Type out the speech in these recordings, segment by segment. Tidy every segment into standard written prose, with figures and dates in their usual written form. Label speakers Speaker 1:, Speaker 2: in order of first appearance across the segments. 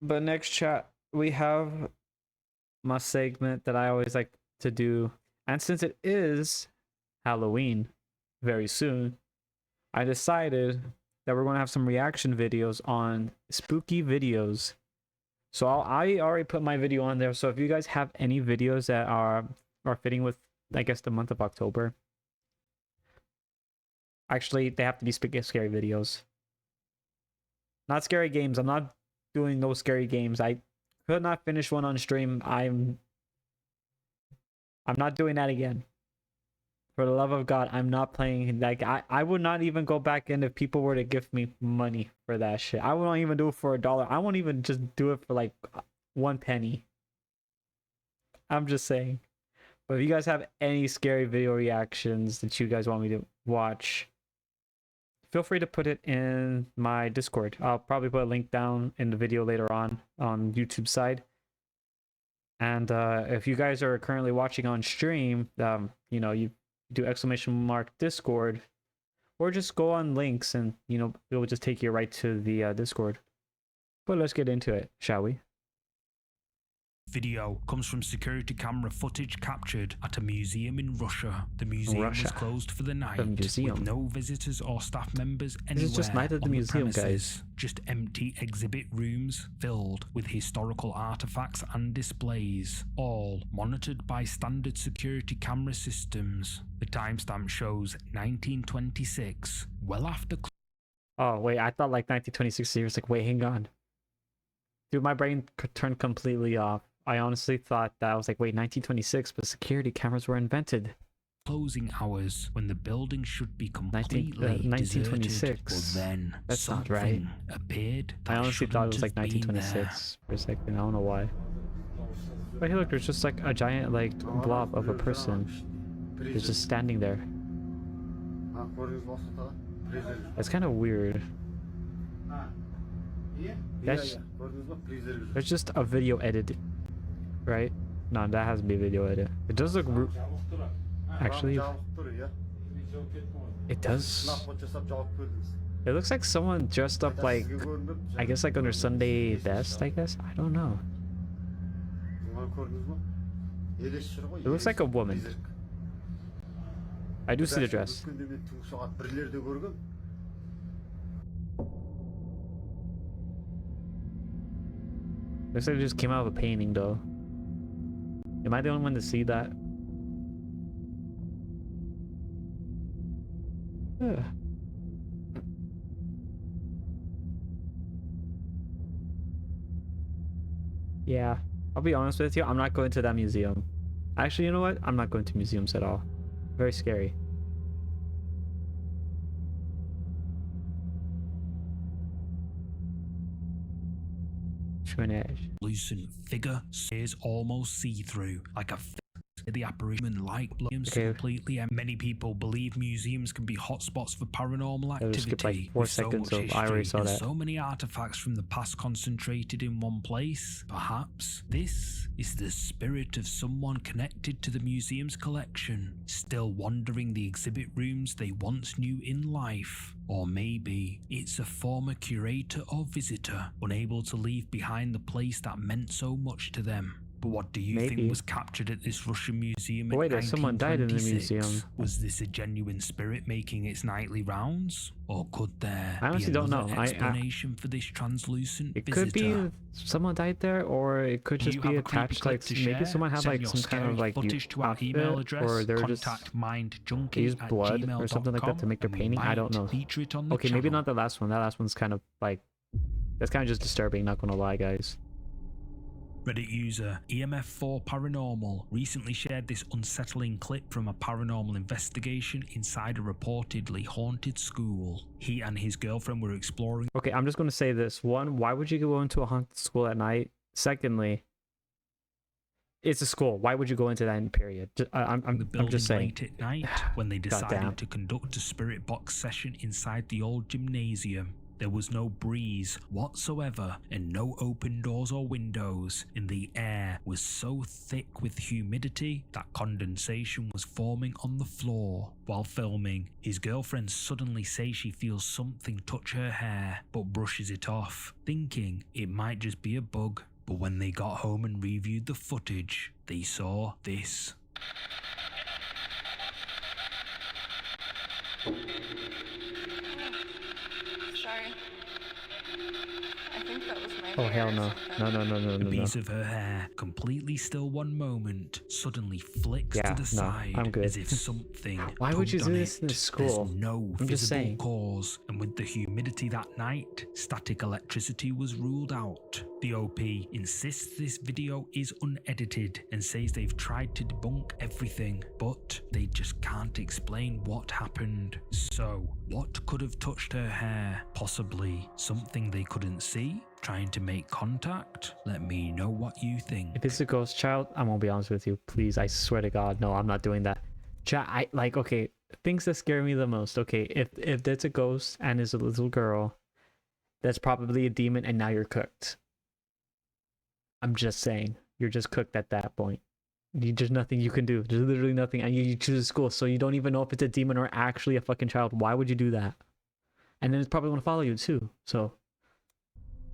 Speaker 1: But next chat, we have my segment that I always like to do. And since it is Halloween very soon, I decided that we're going to have some reaction videos on spooky videos. So I already put my video on there. So if you guys have any videos that are fitting with, I guess, the month of October. Actually, they have to be scary videos. Not scary games. I'm not doing no scary games. I could not finish one on stream. I'm not doing that again. For the love of God, I'm not playing. Like, I would not even go back in if people were to give me money for that shit. I won't even do it for $1. I won't even just do it for like 1 penny. I'm just saying. But if you guys have any scary video reactions that you guys want me to watch, feel free to put it in my Discord. I'll probably put a link down in the video later on YouTube side. And if you guys are currently watching on stream, you know, you do ! Discord, or just go on links and, you know, it will just take you right to the Discord. But let's get into it, shall we?
Speaker 2: Video comes from security camera footage captured at a museum in Russia. The museum was closed for the night, with no visitors or staff members anywhere.
Speaker 1: This is just night at the museum, guys.
Speaker 2: Just empty exhibit rooms filled with historical artifacts and displays, all monitored by standard security camera systems. The timestamp shows 1926, well after.
Speaker 1: Oh wait, I thought like 1926 years. Like, wait, hang on. Dude, my brain turned completely off. I honestly thought that I was like, wait, 1926, but security cameras were invented.
Speaker 2: Closing hours when the building should be completely
Speaker 1: 1926.
Speaker 2: But then
Speaker 1: that's not right.
Speaker 2: Appeared.
Speaker 1: I honestly thought it was like 1926 for a second. I don't know why. But hey, look, there's just like a giant like blob of a person. It's just standing there. That's kind of weird. That's just a video edit, right? No, that has to be a video edit. It does look actually, it does. It looks like someone dressed up like, I guess like under Sunday best, I guess. I don't know. It looks like a woman. I do see the dress. Looks like it just came out of a painting, though. Am I the only one to see that? Ugh. Yeah, I'll be honest with you. I'm not going to that museum. Actually, you know what? I'm not going to museums at all. Very scary.
Speaker 2: Lucent figure is almost see-through, like a the apparition like completely. And many people believe museums can be hotspots for paranormal activity.
Speaker 1: Like 4 seconds of I already saw that.
Speaker 2: So many artifacts from the past concentrated in one place. Perhaps this is the spirit of someone connected to the museum's collection, still wandering the exhibit rooms they once knew in life. Or maybe it's a former curator or visitor, unable to leave behind the place that meant so much to them. But what do you think was captured at this Russian museum in 1926?
Speaker 1: Someone died in the museum.
Speaker 2: Was this a genuine spirit making its nightly rounds? Or could there
Speaker 1: I honestly
Speaker 2: be
Speaker 1: don't know.
Speaker 2: explanation for this translucent
Speaker 1: it
Speaker 2: visitor?
Speaker 1: Could be someone died there, or it could just be attached, like maybe someone had like some kind of like
Speaker 2: footage to our email address,
Speaker 1: or they're just used blood or something like that to make their painting. I don't know. Okay, maybe not the last one. That last one's kind of like, that's kind of just disturbing, not gonna lie, guys.
Speaker 2: Reddit user EMF4 Paranormal recently shared this unsettling clip from a paranormal investigation inside a reportedly haunted school. He and his girlfriend were exploring.
Speaker 1: Okay, I'm just going to say this. One, why would you go into a haunted school at night? Secondly, it's a school. Why would you go into that period? I'm just saying.
Speaker 2: Late at night when they decided to conduct a spirit box session inside the old gymnasium. There was no breeze whatsoever and no open doors or windows, and the air was so thick with humidity that condensation was forming on the floor. While filming, his girlfriend suddenly says she feels something touch her hair but brushes it off, thinking it might just be a bug. But when they got home and reviewed the footage, they saw this.
Speaker 3: Sorry. I think that was my
Speaker 1: Oh
Speaker 3: hair
Speaker 1: hell
Speaker 3: or
Speaker 1: no.
Speaker 3: something.
Speaker 2: A piece of her hair, completely still one moment, suddenly flicks
Speaker 1: Yeah,
Speaker 2: to the
Speaker 1: no,
Speaker 2: side
Speaker 1: I'm good.
Speaker 2: as if something
Speaker 1: Why would you
Speaker 2: tugged
Speaker 1: do
Speaker 2: on
Speaker 1: this in
Speaker 2: it.
Speaker 1: school?
Speaker 2: There's no
Speaker 1: I'm just
Speaker 2: visible
Speaker 1: saying.
Speaker 2: cause, and with the humidity that night, static electricity was ruled out. The OP insists this video is unedited and says they've tried to debunk everything, but they just can't explain what happened. So, what could have touched her hair? Possibly something they couldn't see? Trying to make contact? Let me know what you think.
Speaker 1: If it's a ghost child, I won't be honest with you. Please, I swear to God, no, I'm not doing that. Chat, I like, okay, things that scare me the most. Okay, if there's a ghost and there's a little girl, that's probably a demon, and now you're cooked. I'm just saying, you're just cooked at that point. There's nothing you can do. There's literally nothing, and you choose a school, so you don't even know if it's a demon or actually a fucking child. Why would you do that? And then it's probably gonna follow you too. So.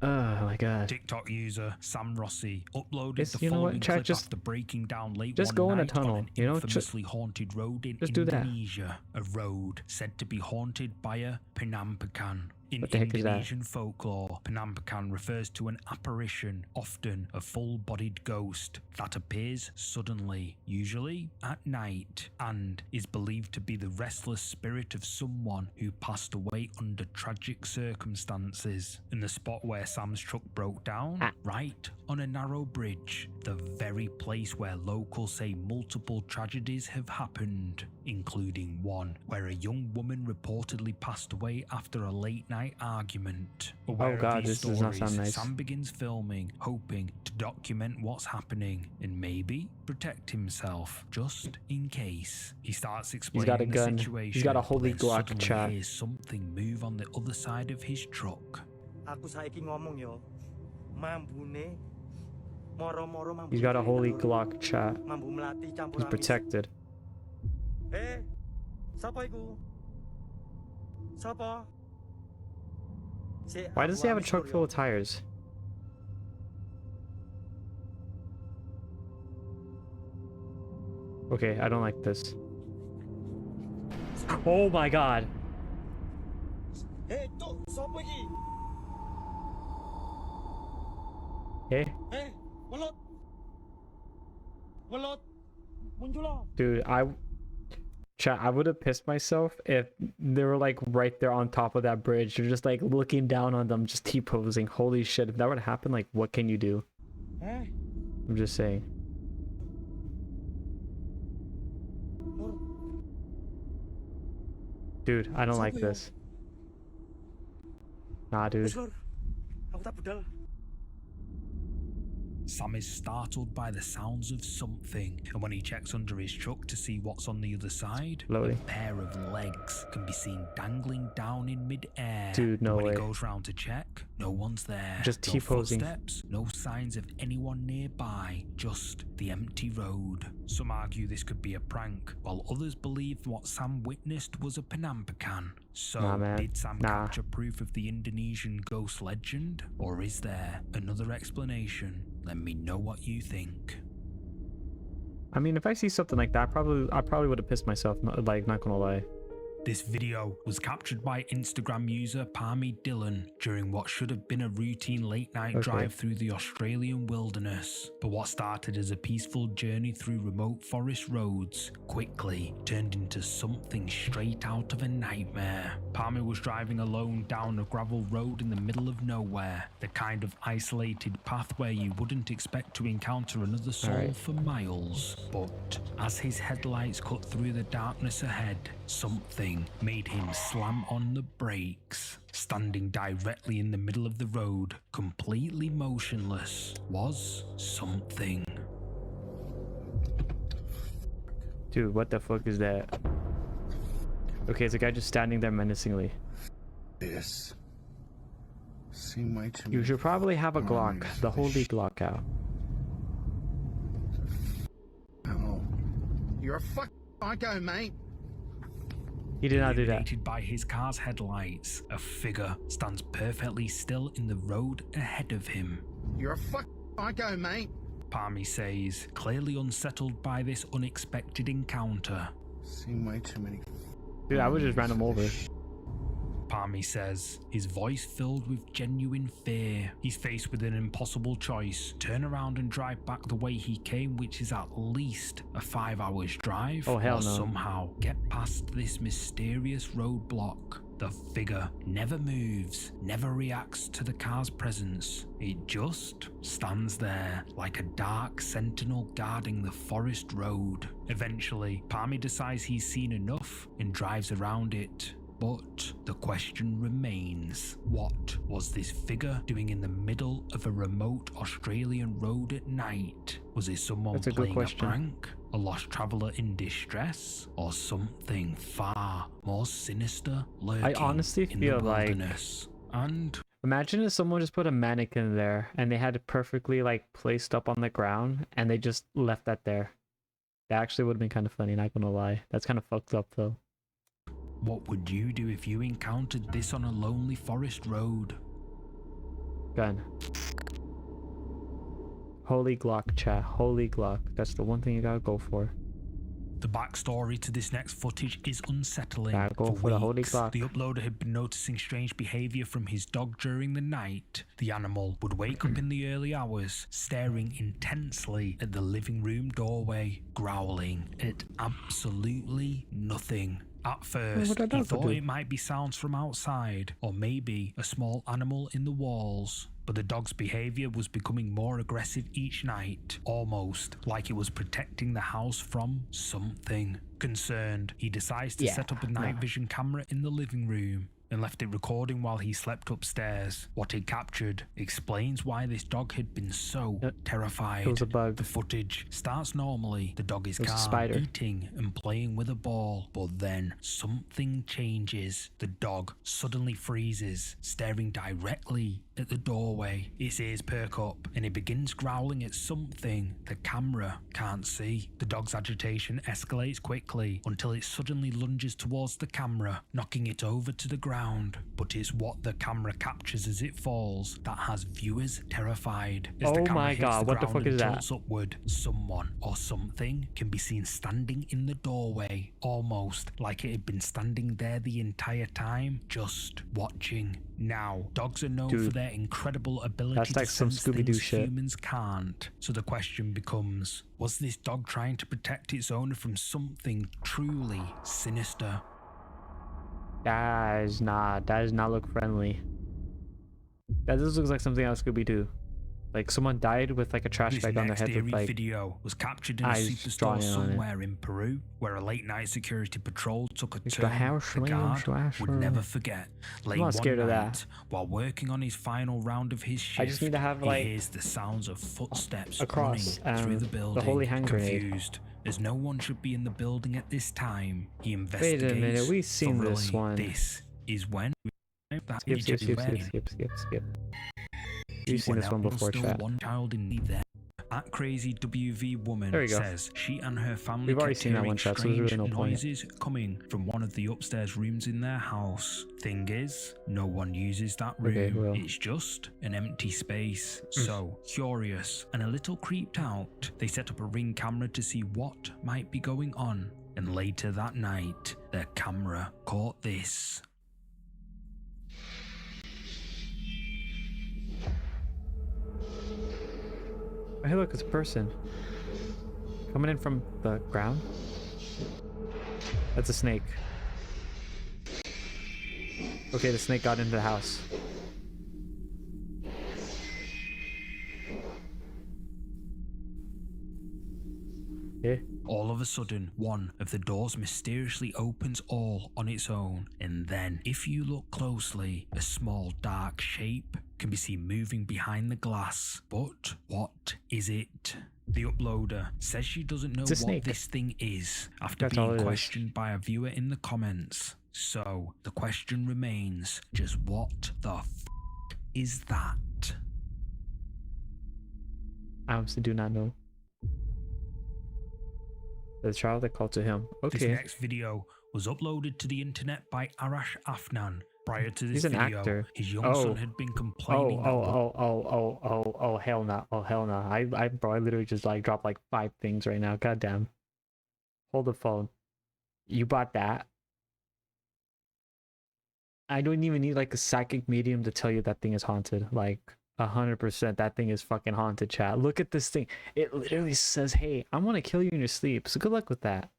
Speaker 1: Oh my god.
Speaker 2: TikTok user Sam Rossi uploaded
Speaker 1: Yes,
Speaker 2: the
Speaker 1: you know what,
Speaker 2: following
Speaker 1: chat,
Speaker 2: clip
Speaker 1: just-
Speaker 2: after breaking down late
Speaker 1: just
Speaker 2: one
Speaker 1: go in a
Speaker 2: night on
Speaker 1: tunnel,
Speaker 2: an
Speaker 1: you know,
Speaker 2: infamously haunted road in
Speaker 1: just do that.
Speaker 2: Indonesia. A road said to be haunted by a penampakan. In
Speaker 1: What the heck is that?
Speaker 2: Indonesian folklore, penampakan refers to an apparition, often a full-bodied ghost, that appears suddenly, usually at night, and is believed to be the restless spirit of someone who passed away under tragic circumstances. In the spot where Sam's truck broke down, right on a narrow bridge, the very place where locals say multiple tragedies have happened, including one where a young woman reportedly passed away after a late-night argument. Aware
Speaker 1: Oh god,
Speaker 2: of these
Speaker 1: this does not
Speaker 2: stories,
Speaker 1: sound nice.
Speaker 2: Sam begins filming, hoping to document what's happening and maybe protect himself, just in case. He starts explaining
Speaker 1: got a
Speaker 2: the
Speaker 1: gun.
Speaker 2: situation.
Speaker 1: He's got a
Speaker 2: but
Speaker 1: holy
Speaker 2: then
Speaker 1: Glock,
Speaker 2: suddenly
Speaker 1: chat.
Speaker 2: hears something move on the other side of his truck.
Speaker 4: Aku saiki ngomong yo. Mambune moro-moro mambu.
Speaker 1: He's got a holy Glock, chat.
Speaker 4: Mambu melati campur
Speaker 1: He's
Speaker 4: amis.
Speaker 1: protected.
Speaker 4: Eh, sapa iku? Sapa?
Speaker 1: Why does he have a truck full of tires? Okay, I don't like this. Oh my god.
Speaker 4: Eh, tuh, sapa iki?
Speaker 1: Hey,
Speaker 4: Eh, welut. Welut. Muncul.
Speaker 1: dude, chat, I would have pissed myself if they were like right there on top of that bridge. You're just like looking down on them, just T-posing. Holy shit, if that would happen, like what can you do?
Speaker 4: Eh,
Speaker 1: I'm just saying. Dude, I don't like this. Nah, dude.
Speaker 4: wis lur. Aku tak budal.
Speaker 2: Sam is startled by the sounds of something, and when he checks under his truck to see what's on the other side,
Speaker 1: Loading.
Speaker 2: a pair of legs can be seen dangling down in mid-air.
Speaker 1: Dude, no
Speaker 2: when
Speaker 1: way.
Speaker 2: he goes round to check, no one's there.
Speaker 1: Just
Speaker 2: no
Speaker 1: T-posing.
Speaker 2: footsteps, no signs of anyone nearby, just the empty road. Some argue this could be a prank, while others believe what Sam witnessed was a penampakan. So,
Speaker 1: Nah, man.
Speaker 2: did Sam
Speaker 1: Nah.
Speaker 2: capture proof of the Indonesian ghost legend? Or is there another explanation? Let me know what you think.
Speaker 1: I mean, if I see something like that, I probably would have pissed myself. Like, not gonna lie.
Speaker 2: This video was captured by Instagram user Parmi Dillon during what should have been a routine late-night
Speaker 1: Okay.
Speaker 2: drive through the Australian wilderness. But what started as a peaceful journey through remote forest roads quickly turned into something straight out of a nightmare. Parmi was driving alone down a gravel road in the middle of nowhere, the kind of isolated path where you wouldn't expect to encounter another soul
Speaker 1: Alright.
Speaker 2: for miles. But as his headlights cut through the darkness ahead, something made him slam on the brakes. Standing directly in the middle of the road, completely motionless, was something.
Speaker 1: Dude, what the fuck is that? Okay, it's a guy just standing there menacingly.
Speaker 5: This Seen way too
Speaker 1: You
Speaker 5: many
Speaker 1: should probably have a Glock,
Speaker 5: lines
Speaker 1: the
Speaker 5: of this
Speaker 1: holy
Speaker 5: shit.
Speaker 1: Glock out.
Speaker 5: Oh. You're a fuck psycho, mate.
Speaker 1: He did not do that.
Speaker 2: Illuminated by his car's headlights, a figure stands perfectly still in the road ahead of him.
Speaker 5: You're a fuck psycho, mate.
Speaker 2: Palmy says, clearly unsettled by this unexpected encounter.
Speaker 5: Seen way too many.
Speaker 1: Dude, I would just ran him over.
Speaker 2: Palmy says, his voice filled with genuine fear. He's faced with an impossible choice: turn around and drive back the way he came, which is at least a 5 hours drive,
Speaker 1: Oh, hell
Speaker 2: or
Speaker 1: no.
Speaker 2: somehow get past this mysterious roadblock. The figure never moves, never reacts to the car's presence. It just stands there like a dark sentinel guarding the forest road. Eventually, Palmy decides he's seen enough and drives around it. But the question remains, what was this figure doing in the middle of a remote Australian road at night? Was it someone
Speaker 1: That's a good
Speaker 2: playing a
Speaker 1: question.
Speaker 2: prank, a lost traveller in distress, or something far more sinister lurking
Speaker 1: honestly
Speaker 2: in
Speaker 1: feel
Speaker 2: the
Speaker 1: like-
Speaker 2: wilderness? And
Speaker 1: Imagine if someone just put a mannequin there and they had it perfectly like placed up on the ground and they just left that there. That actually would have been kind of funny, not gonna lie. That's kind of fucked up though.
Speaker 2: what would you do if you encountered this on a lonely forest road?
Speaker 1: Gun. Holy Glock, chat. Holy Glock. That's the one thing you gotta go for.
Speaker 2: The backstory to this next footage is unsettling.
Speaker 1: Gotta go for the holy
Speaker 2: weeks,
Speaker 1: Glock.
Speaker 2: the uploader had been noticing strange behavior from his dog during the night. The animal would wake up in the early hours, staring intensely at the living room doorway, growling at absolutely nothing. At first,
Speaker 1: what did that
Speaker 2: he
Speaker 1: dog
Speaker 2: thought
Speaker 1: do?
Speaker 2: it might be sounds from outside, or maybe a small animal in the walls. But the dog's behavior was becoming more aggressive each night, almost like it was protecting the house from something. Concerned, he decides to
Speaker 1: Yeah,
Speaker 2: set up a night vision camera in the living room and left it recording while he slept upstairs. What it captured explains why this dog had been so terrified.
Speaker 1: It was a bug.
Speaker 2: The footage starts normally. The dog is
Speaker 1: It was a
Speaker 2: calm,
Speaker 1: spider.
Speaker 2: eating and playing with a ball, but then something changes. The dog suddenly freezes, staring directly at the doorway. Its ears perk up and it begins growling at something the camera can't see. The dog's agitation escalates quickly until it suddenly lunges towards the camera, knocking it over to the ground. But it's what the camera captures as it falls that has viewers terrified. As the
Speaker 1: Oh
Speaker 2: camera
Speaker 1: my
Speaker 2: hits
Speaker 1: God,
Speaker 2: the
Speaker 1: what the
Speaker 2: ground
Speaker 1: fuck is
Speaker 2: and
Speaker 1: that?
Speaker 2: tilts upward, someone or something can be seen standing in the doorway, almost like it had been standing there the entire time, just watching. Now, dogs are known for
Speaker 1: Dude,
Speaker 2: their incredible ability
Speaker 1: that's
Speaker 2: to
Speaker 1: like some
Speaker 2: sense
Speaker 1: Scooby-Doo
Speaker 2: things
Speaker 1: shit.
Speaker 2: humans can't. So the question becomes, was this dog trying to protect its owner from something truly sinister?
Speaker 1: That does not look friendly. That just looks like something else Scooby-Doo. Like someone died with like a trash
Speaker 2: This
Speaker 1: bag on their
Speaker 2: next
Speaker 1: head with
Speaker 2: eerie
Speaker 1: like
Speaker 2: video was captured in a
Speaker 1: eyes
Speaker 2: superstore
Speaker 1: drawn in on it.
Speaker 2: somewhere in Peru, where a late-night security patrol took a
Speaker 1: It's the
Speaker 2: turn
Speaker 1: house
Speaker 2: the
Speaker 1: room,
Speaker 2: guard
Speaker 1: slash
Speaker 2: would
Speaker 1: room.
Speaker 2: never forget. Late
Speaker 1: not
Speaker 2: one
Speaker 1: scared of that.
Speaker 2: night, while working on his final round of his shift,
Speaker 1: I just need to have,
Speaker 2: he
Speaker 1: like,
Speaker 2: hears the sounds of footsteps
Speaker 1: across,
Speaker 2: running through the
Speaker 1: the
Speaker 2: building.
Speaker 1: holy hand grenade.
Speaker 2: Confused, as no one should be in the building at this time, he
Speaker 1: Wait
Speaker 2: investigates.
Speaker 1: a minute, we've seen this
Speaker 2: thoroughly.
Speaker 1: one.
Speaker 2: This is when that
Speaker 1: Skip,
Speaker 2: is
Speaker 1: skip, skip,
Speaker 2: when
Speaker 1: skip, skip, skip, skip. You've seen
Speaker 2: when
Speaker 1: this one
Speaker 2: there was
Speaker 1: before,
Speaker 2: still
Speaker 1: chat.
Speaker 2: one child in need there. That crazy WV woman
Speaker 1: There we go.
Speaker 2: says she and her family
Speaker 1: We've already
Speaker 2: kept
Speaker 1: seen that
Speaker 2: hearing
Speaker 1: one shot, so there's
Speaker 2: strange
Speaker 1: really no point.
Speaker 2: noises coming from one of the upstairs rooms in their house. Thing is, no one uses that room.
Speaker 1: Okay, well.
Speaker 2: It's just an empty space. So, curious and a little creeped out, they set up a ring camera to see what might be going on. And later that night, their camera caught this.
Speaker 1: Hey, look, it's a person coming in from the ground. That's a snake. Okay, the snake got into the house. Okay.
Speaker 2: All of a sudden, one of the doors mysteriously opens all on its own, and then, if you look closely, a small dark shape can be seen moving behind the glass. But what is it? The uploader says she doesn't know
Speaker 1: It's a
Speaker 2: what
Speaker 1: snake.
Speaker 2: this thing is after
Speaker 1: That's all
Speaker 2: being
Speaker 1: it is.
Speaker 2: questioned by a viewer in the comments. So, the question remains, just what the is that?
Speaker 1: I honestly do not know. The child that called to him.
Speaker 2: This
Speaker 1: Okay.
Speaker 2: next video was uploaded to the internet by Arash Afnan. Prior to this
Speaker 1: He's an
Speaker 2: video,
Speaker 1: actor.
Speaker 2: his young
Speaker 1: Oh.
Speaker 2: son had been complaining that
Speaker 1: Oh, hell no. Oh, hell no. I literally just like dropped like 5 things right now. Goddamn. Hold the phone. You bought that? I don't even need like a psychic medium to tell you that thing is haunted. Like 100% that thing is fucking haunted, chat. Look at this thing. It literally says, hey, I'm gonna kill you in your sleep. So good luck with that.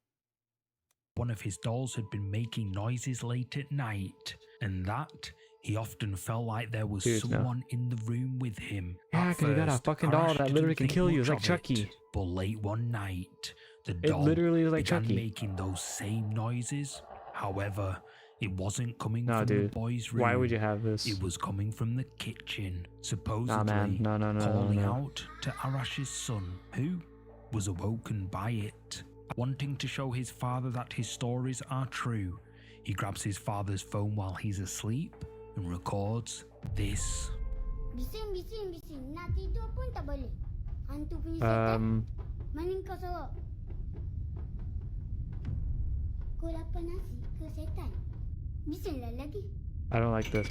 Speaker 2: one of his dolls had been making noises late at night, and that he often felt like there was
Speaker 1: Dude, no.
Speaker 2: someone in the room with him.
Speaker 1: Yeah,
Speaker 2: At
Speaker 1: 'cause you got a
Speaker 2: first,
Speaker 1: fucking doll
Speaker 2: Arash
Speaker 1: that literally
Speaker 2: didn't
Speaker 1: can
Speaker 2: think
Speaker 1: kill you.
Speaker 2: much
Speaker 1: It's like
Speaker 2: of it,
Speaker 1: Chucky.
Speaker 2: but late one night, the
Speaker 1: It
Speaker 2: doll
Speaker 1: literally is like
Speaker 2: began
Speaker 1: Chucky.
Speaker 2: making those same noises. However, it wasn't coming
Speaker 1: No,
Speaker 2: from
Speaker 1: dude.
Speaker 2: the boy's room.
Speaker 1: Why would you have this?
Speaker 2: It was coming from the kitchen, supposedly
Speaker 1: Nah, man. No.
Speaker 2: calling out to Arash's son, who was awoken by it. Wanting to show his father that his stories are true, he grabs his father's phone while he's asleep and records this.
Speaker 6: Bising. Nak tidur pun tak boleh. Hantu punya setan. Mana kau sorok? Kau lapar nasi ke setan? Bisinglah lagi.
Speaker 1: I don't like this.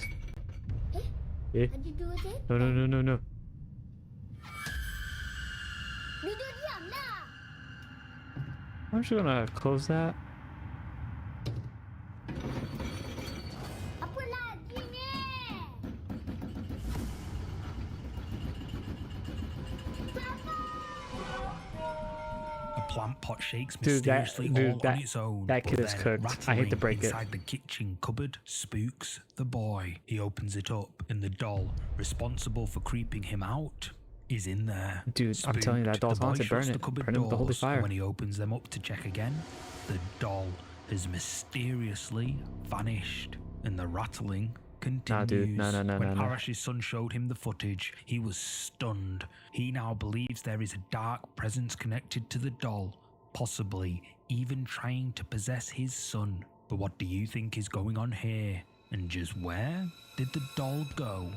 Speaker 6: Ada dua setan.
Speaker 1: No.
Speaker 6: Duduk diam lah.
Speaker 1: I'm just gonna close that.
Speaker 6: Apa lagi ni?
Speaker 2: A plant pot shakes
Speaker 1: Dude, that-
Speaker 2: mysteriously
Speaker 1: dude,
Speaker 2: all
Speaker 1: that-
Speaker 2: on its own.
Speaker 1: that kid
Speaker 2: but
Speaker 1: is
Speaker 2: then
Speaker 1: cooked. I hate to
Speaker 2: rattling
Speaker 1: break it.
Speaker 2: inside the kitchen cupboard spooks the boy. He opens it up, and the doll responsible for creeping him out is in there.
Speaker 1: Dude, I'm telling you, that
Speaker 2: Spooked,
Speaker 1: doll's
Speaker 2: the boy
Speaker 1: haunted.
Speaker 2: shuts
Speaker 1: Burn
Speaker 2: the
Speaker 1: it.
Speaker 2: cupboard
Speaker 1: Burn it with the holy
Speaker 2: doors, and
Speaker 1: fire.
Speaker 2: when he opens them up to check again, the doll has mysteriously vanished, and the rattling continues.
Speaker 1: Nah, dude. No.
Speaker 2: When Arash's son showed him the footage, he was stunned. He now believes there is a dark presence connected to the doll, possibly even trying to possess his son. But what do you think is going on here? And just where did the doll go?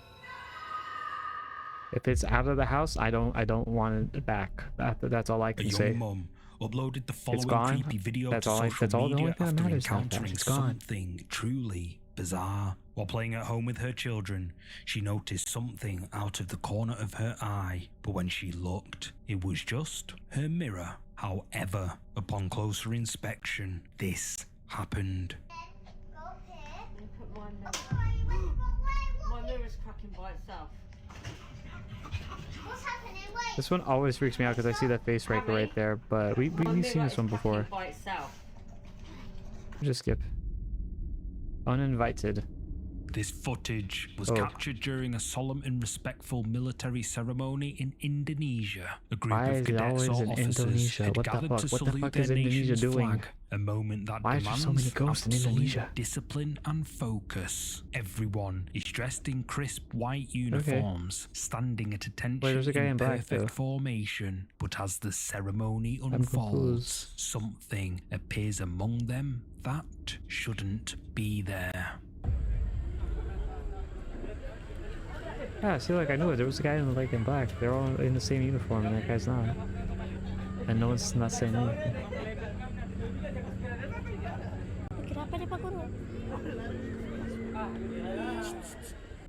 Speaker 1: If it's out of the house, I don't want it back. That's all I
Speaker 2: A
Speaker 1: can
Speaker 2: young
Speaker 1: say.
Speaker 2: mum uploaded the following
Speaker 1: gone.
Speaker 2: creepy video
Speaker 1: That's
Speaker 2: to
Speaker 1: all I-
Speaker 2: social
Speaker 1: that's all the only
Speaker 2: media
Speaker 1: thing that
Speaker 2: after
Speaker 1: matters now, guys.
Speaker 2: encountering
Speaker 1: It's gone.
Speaker 2: something truly bizarre. While playing at home with her children, she noticed something out of the corner of her eye, but when she looked, it was just her mirror. However, upon closer inspection, this happened.
Speaker 7: My mirror's cracking by itself.
Speaker 6: What's happening? Wait.
Speaker 1: This one always freaks me out because I see that face breaker right there. But we've seen this one before.
Speaker 7: By itself.
Speaker 1: Just skip. Uninvited.
Speaker 2: This footage was
Speaker 1: Oh.
Speaker 2: captured during a solemn and respectful military ceremony in Indonesia. A group
Speaker 1: Why
Speaker 2: of
Speaker 1: is it
Speaker 2: cadets
Speaker 1: always
Speaker 2: or
Speaker 1: in
Speaker 2: officers
Speaker 1: Indonesia?
Speaker 2: had
Speaker 1: What the
Speaker 2: gathered
Speaker 1: fuck?
Speaker 2: to
Speaker 1: What the
Speaker 2: salute
Speaker 1: fuck
Speaker 2: their
Speaker 1: is Indonesia
Speaker 2: nation's
Speaker 1: doing?
Speaker 2: flag, a moment that
Speaker 1: Why is there
Speaker 2: demands
Speaker 1: so many ghosts in
Speaker 2: absolute
Speaker 1: Indonesia?
Speaker 2: discipline and focus. Everyone is dressed in crisp white uniforms, standing at attention
Speaker 1: Wait, there's a guy in black,
Speaker 2: perfect
Speaker 1: though.
Speaker 2: formation. But as the ceremony
Speaker 1: I'm
Speaker 2: unfolds,
Speaker 1: confused.
Speaker 2: something appears among them that shouldn't be there.
Speaker 1: Yeah, see, like I knew it. There was a guy in black. They're all in the same uniform, and that guy's not. And no one's not saying anything.
Speaker 6: Kenapa dia pakai kurung?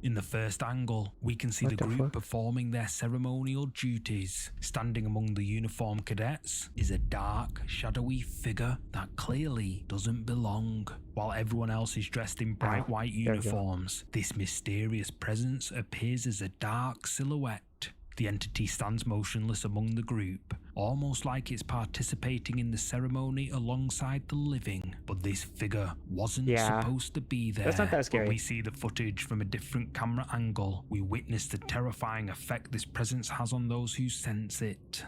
Speaker 2: In the first angle, we can see
Speaker 1: What
Speaker 2: the
Speaker 1: the
Speaker 2: group
Speaker 1: fuck?
Speaker 2: performing their ceremonial duties. Standing among the uniformed cadets is a dark, shadowy figure that clearly doesn't belong. While everyone else is dressed in bright white
Speaker 1: there we go.
Speaker 2: uniforms, this mysterious presence appears as a dark silhouette. The entity stands motionless among the group, almost like it's participating in the ceremony alongside the living. But this figure wasn't
Speaker 1: Yeah.
Speaker 2: supposed to be there.
Speaker 1: That's not that
Speaker 2: When
Speaker 1: scary.
Speaker 2: we see the footage from a different camera angle, we witness the terrifying effect this presence has on those who sense it.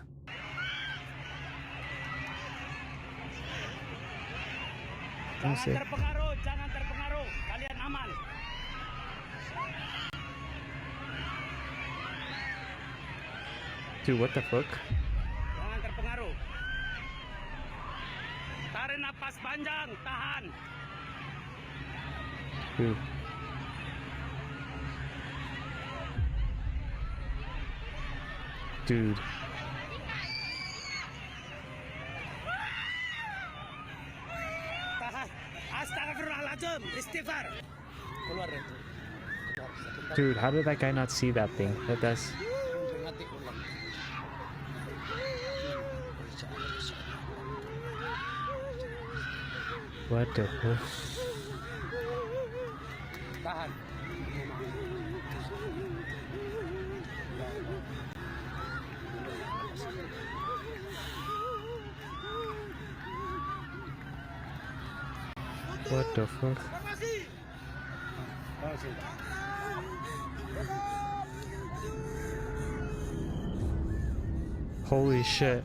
Speaker 1: Let me see.
Speaker 4: Jangan terpengaruh. Kalian aman.
Speaker 1: Dude, what the fuck?
Speaker 4: Jangan terpengaruh. Tarik napas panjang, tahan.
Speaker 1: Dude. Dude.
Speaker 4: Tahan. Astagfirullahaladzim. Istighfar. Keluar itu.
Speaker 1: Dude, how did that guy not see that thing? That's... What the fuck?
Speaker 4: Tahan.
Speaker 1: What the fuck? Holy shit.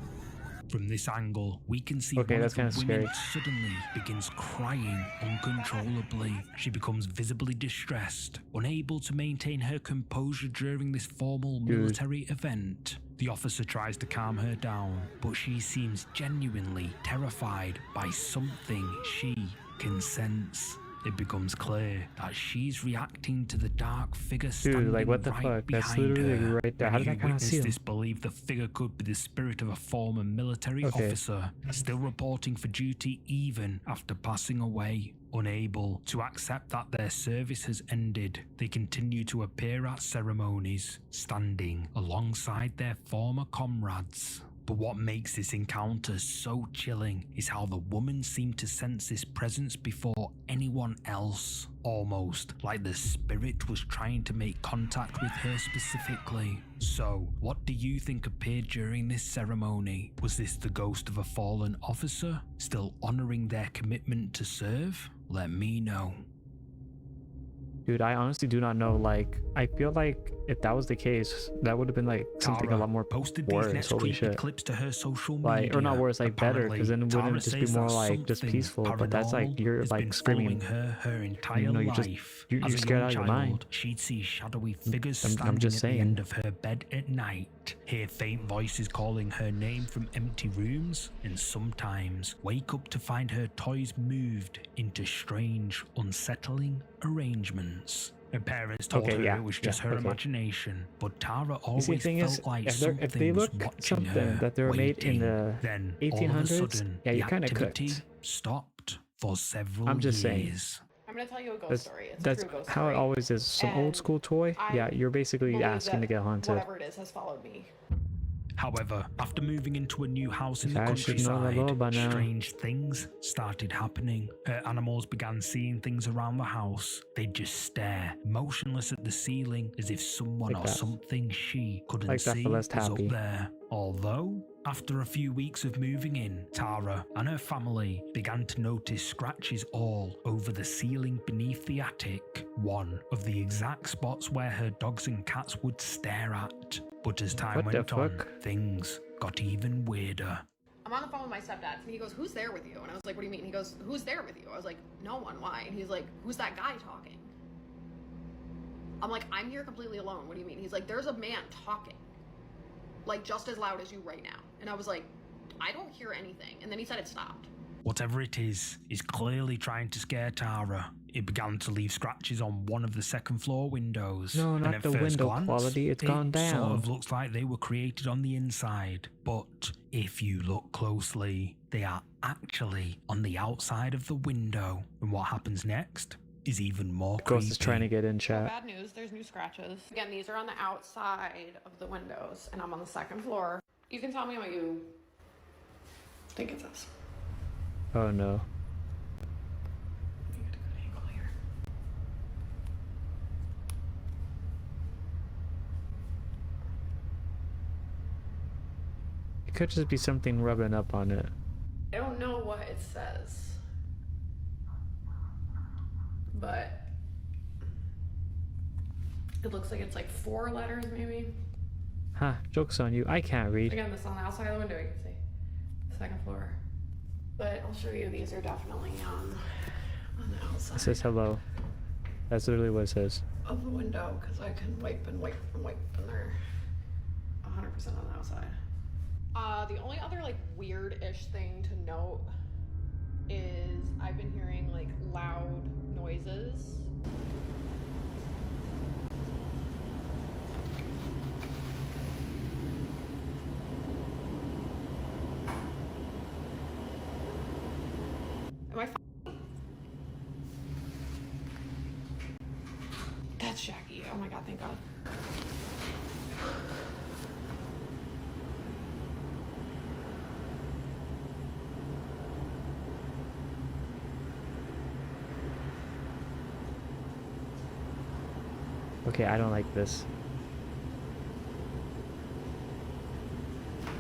Speaker 2: From this angle, we can see
Speaker 1: Okay,
Speaker 2: one
Speaker 1: that's
Speaker 2: of the
Speaker 1: kinda
Speaker 2: women
Speaker 1: scary.
Speaker 2: suddenly begins crying uncontrollably. She becomes visibly distressed, unable to maintain her composure during this formal military event. The officer tries to calm her down, but she seems genuinely terrified by something she can sense. It becomes clear that she's reacting to the dark figure standing
Speaker 1: like, what the
Speaker 2: right
Speaker 1: fuck? That's
Speaker 2: behind
Speaker 1: literally
Speaker 2: her.
Speaker 1: right there. How did
Speaker 2: Many
Speaker 1: I kinda
Speaker 2: who
Speaker 1: see
Speaker 2: witnessed
Speaker 1: him?
Speaker 2: this believe the figure could be the spirit of a former military
Speaker 1: Okay.
Speaker 2: officer, still reporting for duty even after passing away. Unable to accept that their service has ended, they continue to appear at ceremonies, standing alongside their former comrades. But what makes this encounter so chilling is how the woman seemed to sense this presence before anyone else, almost like the spirit was trying to make contact with her specifically. So, what do you think appeared during this ceremony? Was this the ghost of a fallen officer, still honoring their commitment to serve? Let me know.
Speaker 1: Dude, I honestly do not know. Like, I feel like if that was the case, that would have been like something a
Speaker 2: Tara
Speaker 1: lot more
Speaker 2: posted these
Speaker 1: worse.
Speaker 2: next
Speaker 1: Holy
Speaker 2: creepy
Speaker 1: shit.
Speaker 2: clips to her social media.
Speaker 1: Like, or not worse, like better, because then it
Speaker 2: Apparently,
Speaker 1: wouldn't
Speaker 2: Tara
Speaker 1: just be
Speaker 2: says
Speaker 1: more
Speaker 2: that
Speaker 1: like just
Speaker 2: something
Speaker 1: peaceful. But that's like
Speaker 2: paranormal
Speaker 1: you're
Speaker 2: has
Speaker 1: like
Speaker 2: been
Speaker 1: screaming.
Speaker 2: following her entire
Speaker 1: You know, you just
Speaker 2: life.
Speaker 1: you're
Speaker 2: As a
Speaker 1: scared
Speaker 2: young
Speaker 1: out of your
Speaker 2: child,
Speaker 1: mind.
Speaker 2: she'd see shadowy figures
Speaker 1: I'm
Speaker 2: standing
Speaker 1: just
Speaker 2: at
Speaker 1: saying.
Speaker 2: the end of her bed at night, hear faint voices calling her name from empty rooms, and sometimes wake up to find her toys moved into strange, unsettling arrangements. Her parents told her it was just her
Speaker 1: okay.
Speaker 2: imagination, but Tara
Speaker 1: You see, the
Speaker 2: always
Speaker 1: thing
Speaker 2: felt
Speaker 1: is,
Speaker 2: like
Speaker 1: if they
Speaker 2: something was
Speaker 1: look
Speaker 2: watching
Speaker 1: something
Speaker 2: her,
Speaker 1: that they were made in
Speaker 2: waiting.
Speaker 1: the
Speaker 2: Then, all of a
Speaker 1: 1800s,
Speaker 2: sudden,
Speaker 1: yeah,
Speaker 2: the
Speaker 1: you're kind of
Speaker 2: activity
Speaker 1: cooked.
Speaker 2: stopped for several
Speaker 1: I'm just saying.
Speaker 2: years.
Speaker 3: I'm gonna tell you a ghost story. It's a
Speaker 1: That's
Speaker 3: true ghost
Speaker 1: how
Speaker 3: story.
Speaker 1: it always is. Some old
Speaker 3: And
Speaker 1: school toy,
Speaker 3: I
Speaker 1: yeah, you're basically
Speaker 3: believe
Speaker 1: asking to
Speaker 3: that
Speaker 1: get haunted.
Speaker 3: Whatever it is has followed me.
Speaker 2: However, after moving into a new house in the
Speaker 1: I should know the law
Speaker 2: countryside,
Speaker 1: by now.
Speaker 2: strange things started happening. Her animals began seeing things around the house. They'd just stare, motionless at the ceiling, as if someone
Speaker 1: Like
Speaker 2: or
Speaker 1: that.
Speaker 2: something she couldn't
Speaker 1: Like that
Speaker 2: see
Speaker 1: for
Speaker 2: was
Speaker 1: less happy.
Speaker 2: up there. Although, after a few weeks of moving in, Tara and her family began to notice scratches all over the ceiling beneath the attic, one of the exact spots where her dogs and cats would stare at. But as time
Speaker 1: What the
Speaker 2: went on,
Speaker 1: fuck?
Speaker 2: things got even weirder.
Speaker 3: I'm on the phone with my stepdad, and he goes, "Who's there with you?" And I was like, "What do you mean?" He goes, "Who's there with you?" I was like, "No one. Why?" And he's like, "Who's that guy talking?" I'm like, "I'm here completely alone. What do you mean?" He's like, "There's a man talking, like just as loud as you right now." And I was like, "I don't hear anything." And then he said it stopped.
Speaker 2: Whatever it is clearly trying to scare Tara. It began to leave scratches on one of the second floor windows.
Speaker 1: No,
Speaker 2: and
Speaker 1: not
Speaker 2: at
Speaker 1: the
Speaker 2: first
Speaker 1: window
Speaker 2: glance,
Speaker 1: quality, it's gone
Speaker 2: It
Speaker 1: down.
Speaker 2: sort of looks like they were created on the inside. But if you look closely, they are actually on the outside of the window. And what happens next is even more creepy.
Speaker 1: Ghost is trying to get in chat.
Speaker 3: Bad news, there's new scratches. Again, these are on the outside of the windows, and I'm on the second floor. You can tell me what you think it says.
Speaker 1: Oh no.
Speaker 3: Let me get a good angle here.
Speaker 1: It could just be something rubbing up on it.
Speaker 3: I don't know what it says, but it looks like it's like 4 letters maybe.
Speaker 1: Huh, joke's on you. I can't read.
Speaker 3: Again, this is on the outside of the window, you can see. Second floor. But I'll show you, these are definitely on the outside
Speaker 1: It says hello. That's literally what it says.
Speaker 3: of the window, because I can wipe and wipe and wipe, and they're 100% on the outside. The only other like weird-ish thing to note is I've been hearing like loud noises. That's Jackie. Oh my god, thank God.
Speaker 1: Okay, I don't like this.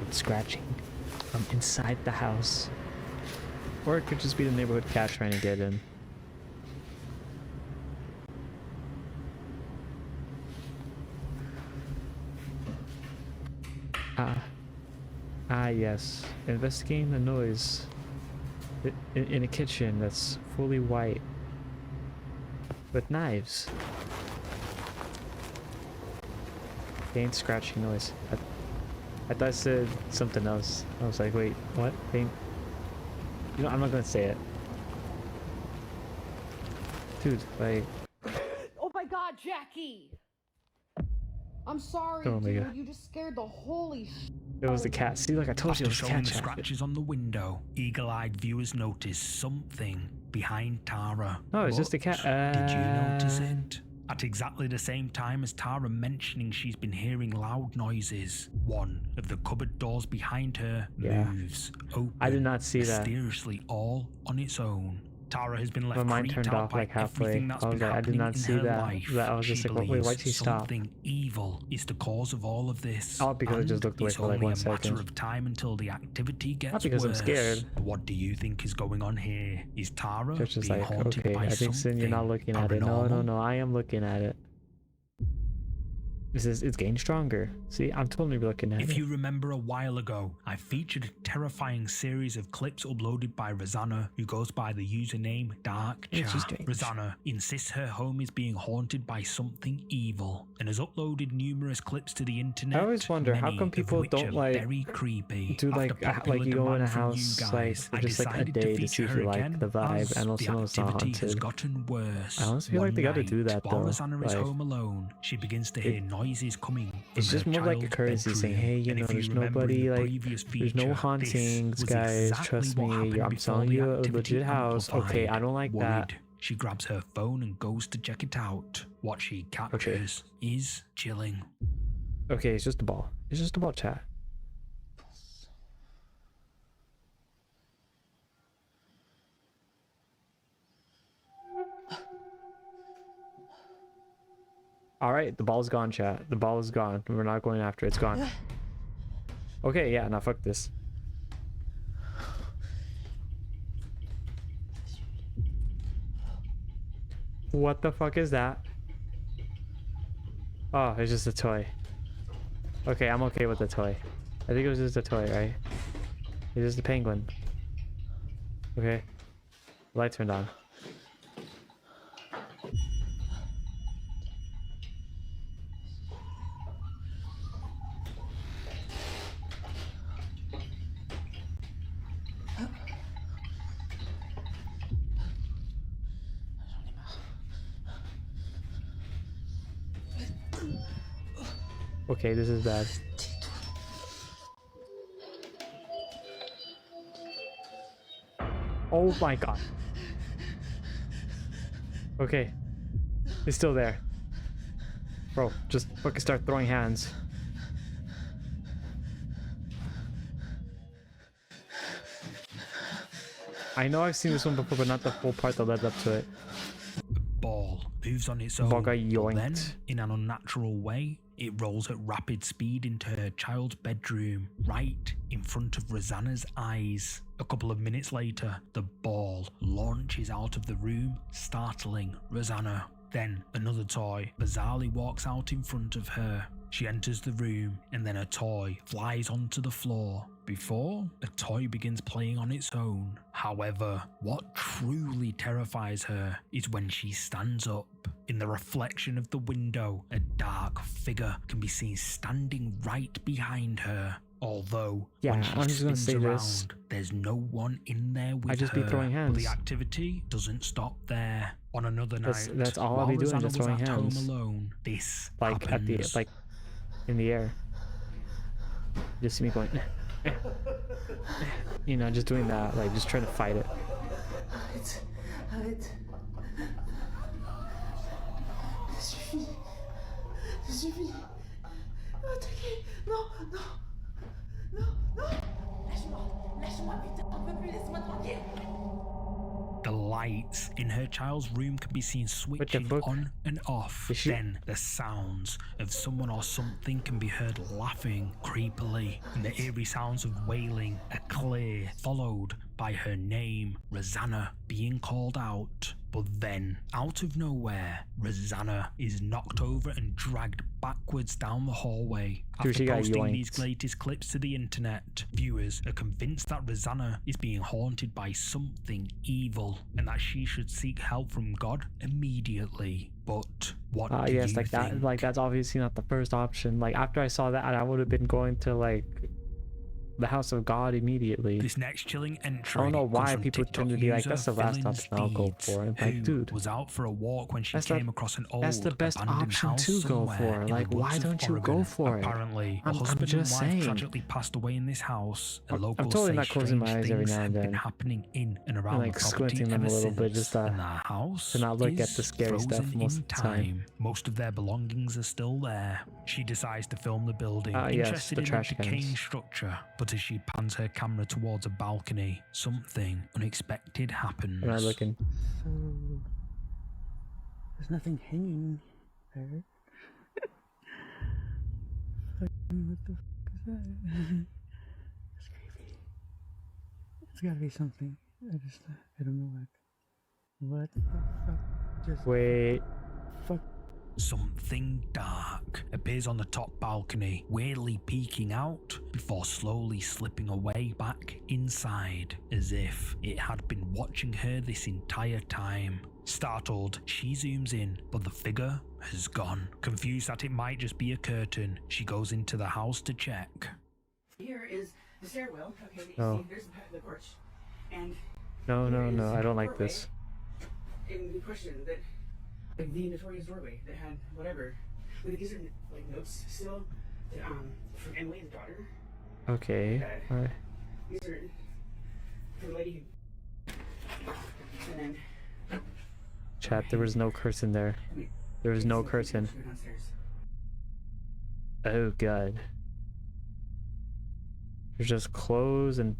Speaker 1: It's scratching from inside the house. Or it could just be the neighborhood cat trying to get in. Yes. Investigating the noise in a kitchen that's fully white with knives. Paint scratching noise. I thought I said something else. I was like, wait, what? Paint? You know, I'm not gonna say it. Dude, like...
Speaker 3: Oh my god, Jackie! I'm sorry,
Speaker 1: Oh my
Speaker 3: dude.
Speaker 1: God.
Speaker 3: You just scared the holy sh.
Speaker 1: It was the cat. See, like I told you, it
Speaker 2: After
Speaker 1: was
Speaker 2: showing
Speaker 1: cat
Speaker 2: the
Speaker 1: chat.
Speaker 2: scratches on the window, eagle-eyed viewers noticed something behind Tara.
Speaker 1: No, it's just a
Speaker 2: But
Speaker 1: cat.
Speaker 2: Did you notice it? At exactly the same time as Tara mentioning she's been hearing loud noises, one of the cupboard doors behind her moves open.
Speaker 1: I did not see that.
Speaker 2: Mysteriously all on its own. Tara has been left
Speaker 1: My mind
Speaker 2: creeped
Speaker 1: turned
Speaker 2: out
Speaker 1: off
Speaker 2: by
Speaker 1: like halfway.
Speaker 2: everything that's
Speaker 1: I was
Speaker 2: been
Speaker 1: like, I did
Speaker 2: happening
Speaker 1: not
Speaker 2: in
Speaker 1: see
Speaker 2: her
Speaker 1: that.
Speaker 2: life.
Speaker 1: I was just
Speaker 2: She
Speaker 1: like, wait, why'd she
Speaker 2: believes
Speaker 1: stop?
Speaker 2: something evil is the cause of all of this.
Speaker 1: Oh, because I just
Speaker 2: And
Speaker 1: looked away
Speaker 2: it's
Speaker 1: for like
Speaker 2: only
Speaker 1: 1
Speaker 2: a matter
Speaker 1: second.
Speaker 2: of time until the activity gets
Speaker 1: Not because I'm
Speaker 2: worse.
Speaker 1: scared.
Speaker 2: What do you think is going on here? Is Tara
Speaker 1: It's just
Speaker 2: being
Speaker 1: like,
Speaker 2: haunted
Speaker 1: okay,
Speaker 2: by
Speaker 1: I think
Speaker 2: something
Speaker 1: you're not looking at it. No,
Speaker 2: paranormal?
Speaker 1: no, I am looking at it. It's getting stronger. See, I'm totally looking at it.
Speaker 2: If you remember a while ago, I featured a terrifying series of clips uploaded by Rosanna, who goes by the username Dark
Speaker 1: Which is
Speaker 2: Chat.
Speaker 1: strange.
Speaker 2: Rosanna insists her home is being haunted by something evil and has uploaded numerous clips to the internet.
Speaker 1: I always wonder, how
Speaker 2: many
Speaker 1: come
Speaker 2: of
Speaker 1: people
Speaker 2: which
Speaker 1: don't,
Speaker 2: are
Speaker 1: like,
Speaker 2: very creepy.
Speaker 1: do like
Speaker 2: After popular
Speaker 1: you go in a
Speaker 2: demand from you
Speaker 1: house like
Speaker 2: guys,
Speaker 1: for
Speaker 2: I
Speaker 1: just like a
Speaker 2: decided
Speaker 1: day to
Speaker 2: feature
Speaker 1: see if
Speaker 2: her
Speaker 1: you like
Speaker 2: again
Speaker 1: the vibe
Speaker 2: as
Speaker 1: and also
Speaker 2: the
Speaker 1: know it's not
Speaker 2: activity has
Speaker 1: haunted.
Speaker 2: gotten worse.
Speaker 1: I honestly feel like
Speaker 2: One
Speaker 1: they gotta do
Speaker 2: night,
Speaker 1: that,
Speaker 2: while
Speaker 1: though.
Speaker 2: Rosanna is
Speaker 1: Like,
Speaker 2: home alone, she begins to hear noises coming from
Speaker 1: it's just
Speaker 2: her
Speaker 1: more like a
Speaker 2: child's
Speaker 1: courtesy saying,
Speaker 2: bedroom.
Speaker 1: hey, you
Speaker 2: And
Speaker 1: know,
Speaker 2: if
Speaker 1: there's
Speaker 2: remember in
Speaker 1: nobody,
Speaker 2: the
Speaker 1: like,
Speaker 2: previous
Speaker 1: there's no
Speaker 2: feature,
Speaker 1: hauntings,
Speaker 2: this was
Speaker 1: guys,
Speaker 2: exactly
Speaker 1: trust
Speaker 2: what
Speaker 1: me,
Speaker 2: happened
Speaker 1: I'm
Speaker 2: before
Speaker 1: selling
Speaker 2: the
Speaker 1: you a
Speaker 2: activity
Speaker 1: legit house. Okay,
Speaker 2: amplified.
Speaker 1: I don't like
Speaker 2: Worried,
Speaker 1: that.
Speaker 2: she grabs her phone and goes to check it out. What she captures is chilling.
Speaker 1: Okay, it's just a ball. It's just a ball, chat. Alright, the ball's gone, chat. The ball is gone. We're not going after it. It's gone. Okay, yeah, now fuck this. What the fuck is that? Oh, it's just a toy. Okay, I'm okay with the toy. I think it was just a toy, right? It's just a penguin. Okay. Light turned on. Okay, this is bad. Oh my god. Okay. It's still there. Bro, just fucking start throwing hands. I know I've seen this one before, but not the full part that led up to it.
Speaker 2: Ball moves on its
Speaker 1: Ball
Speaker 2: own,
Speaker 1: got
Speaker 2: but then,
Speaker 1: yoinked.
Speaker 2: in an unnatural way, it rolls at rapid speed into her child's bedroom, right in front of Rosanna's eyes. A couple of minutes later, the ball launches out of the room, startling Rosanna. Then another toy bizarrely walks out in front of her. She enters the room, and then a toy flies onto the floor before a toy begins playing on its own. However, what truly terrifies her is when she stands up. In the reflection of the window, a dark figure can be seen standing right behind her. Although, when
Speaker 1: Yeah,
Speaker 2: she
Speaker 1: I'm just gonna
Speaker 2: spins
Speaker 1: say
Speaker 2: around,
Speaker 1: this.
Speaker 2: there's no one in there with
Speaker 1: I just
Speaker 2: her.
Speaker 1: be throwing
Speaker 2: But the
Speaker 1: hands.
Speaker 2: activity doesn't stop there. On another
Speaker 1: That's-
Speaker 2: night,
Speaker 1: that's all I'll
Speaker 2: while
Speaker 1: be doing,
Speaker 2: Rosanna
Speaker 1: just
Speaker 2: was
Speaker 1: throwing
Speaker 2: at
Speaker 1: hands.
Speaker 2: home alone, this
Speaker 1: Like at the
Speaker 2: happens.
Speaker 1: in the air. Just see me going you know, just doing that, like just trying to fight it.
Speaker 8: Arrête. Arrête. Ça suffit. J'ai fini. Attaquez. Non, non. Non, non. Lâche-moi. Lâche-moi, putain. J'en peux plus. Laisse-moi tranquille.
Speaker 2: The lights in her child's room can be seen switching
Speaker 1: fuck?
Speaker 2: on and off.
Speaker 1: Is she-
Speaker 2: Then the sounds of someone or something can be heard laughing creepily, and the eerie sounds of wailing are clear, followed by her name, Rosanna, being called out. But then, out of nowhere, Rosanna is knocked over and dragged backwards down the hallway.
Speaker 1: Dude, she
Speaker 2: After
Speaker 1: got
Speaker 2: posting
Speaker 1: yoinked.
Speaker 2: these latest clips to the internet, viewers are convinced that Rosanna is being haunted by something evil and that she should seek help from God immediately. But what do
Speaker 1: yes,
Speaker 2: you
Speaker 1: like that.
Speaker 2: think?
Speaker 1: Like that's obviously not the first option. Like after I saw that, I would have been going to like the house of God immediately.
Speaker 2: This next chilling entry
Speaker 1: I don't know
Speaker 2: comes
Speaker 1: why
Speaker 2: from
Speaker 1: people
Speaker 2: TikTok
Speaker 1: tend to be like,
Speaker 2: user
Speaker 1: that's the last
Speaker 2: Villain
Speaker 1: option I'll go
Speaker 2: Steeds,
Speaker 1: for. And
Speaker 2: who
Speaker 1: like, dude,
Speaker 2: was out for a walk when she
Speaker 1: that's the-
Speaker 2: came across an old
Speaker 1: that's the best
Speaker 2: abandoned
Speaker 1: option
Speaker 2: house
Speaker 1: to go
Speaker 2: somewhere
Speaker 1: for.
Speaker 2: in the
Speaker 1: Like, why
Speaker 2: woods of
Speaker 1: don't you go
Speaker 2: Oregon.
Speaker 1: for it?
Speaker 2: Apparently, a
Speaker 1: I'm
Speaker 2: husband and
Speaker 1: just
Speaker 2: wife
Speaker 1: saying.
Speaker 2: tragically passed away in this house, and
Speaker 1: I'm
Speaker 2: locals
Speaker 1: totally
Speaker 2: say
Speaker 1: not closing my
Speaker 2: strange
Speaker 1: eyes every
Speaker 2: things
Speaker 1: now and
Speaker 2: have been
Speaker 1: then.
Speaker 2: happening in and around
Speaker 1: like
Speaker 2: the property
Speaker 1: squinting them
Speaker 2: ever
Speaker 1: a little bit,
Speaker 2: since,
Speaker 1: just
Speaker 2: and their house
Speaker 1: to not look at
Speaker 2: is
Speaker 1: the scary stuff
Speaker 2: frozen
Speaker 1: most
Speaker 2: in
Speaker 1: of the time.
Speaker 2: time. Most of their belongings are still there. She decides to film the building,
Speaker 1: Yes,
Speaker 2: interested
Speaker 1: the
Speaker 2: in the
Speaker 1: trash
Speaker 2: decaying
Speaker 1: cans.
Speaker 2: structure, but as she pans her camera towards a balcony, something unexpected happens.
Speaker 1: We're not looking.
Speaker 4: So, there's nothing hanging there. Fucking, what the fuck is that? That's creepy. It's gotta be something. I don't know what the fuck just
Speaker 1: Wait.
Speaker 4: fuck.
Speaker 2: Something dark appears on the top balcony, weirdly peeking out before slowly slipping away back inside, as if it had been watching her this entire time. Startled, she zooms in, but the figure has gone. Confused that it might just be a curtain, she goes into the house to check.
Speaker 8: Here is the stairwell. Okay,
Speaker 1: Oh.
Speaker 8: see, there's the porch. And
Speaker 1: No,
Speaker 8: here
Speaker 1: no,
Speaker 8: is
Speaker 1: no. I don't like
Speaker 8: doorway.
Speaker 1: this.
Speaker 8: And the question that, like, the notorious doorway that had whatever. Like, these are like notes still that, from Emily, the daughter.
Speaker 1: Okay. Alright.
Speaker 8: These are from the lady who. And then.
Speaker 1: Chat, there was no curtain there. There was no curtain.
Speaker 8: Downstairs.
Speaker 1: Oh god. There's just clothes and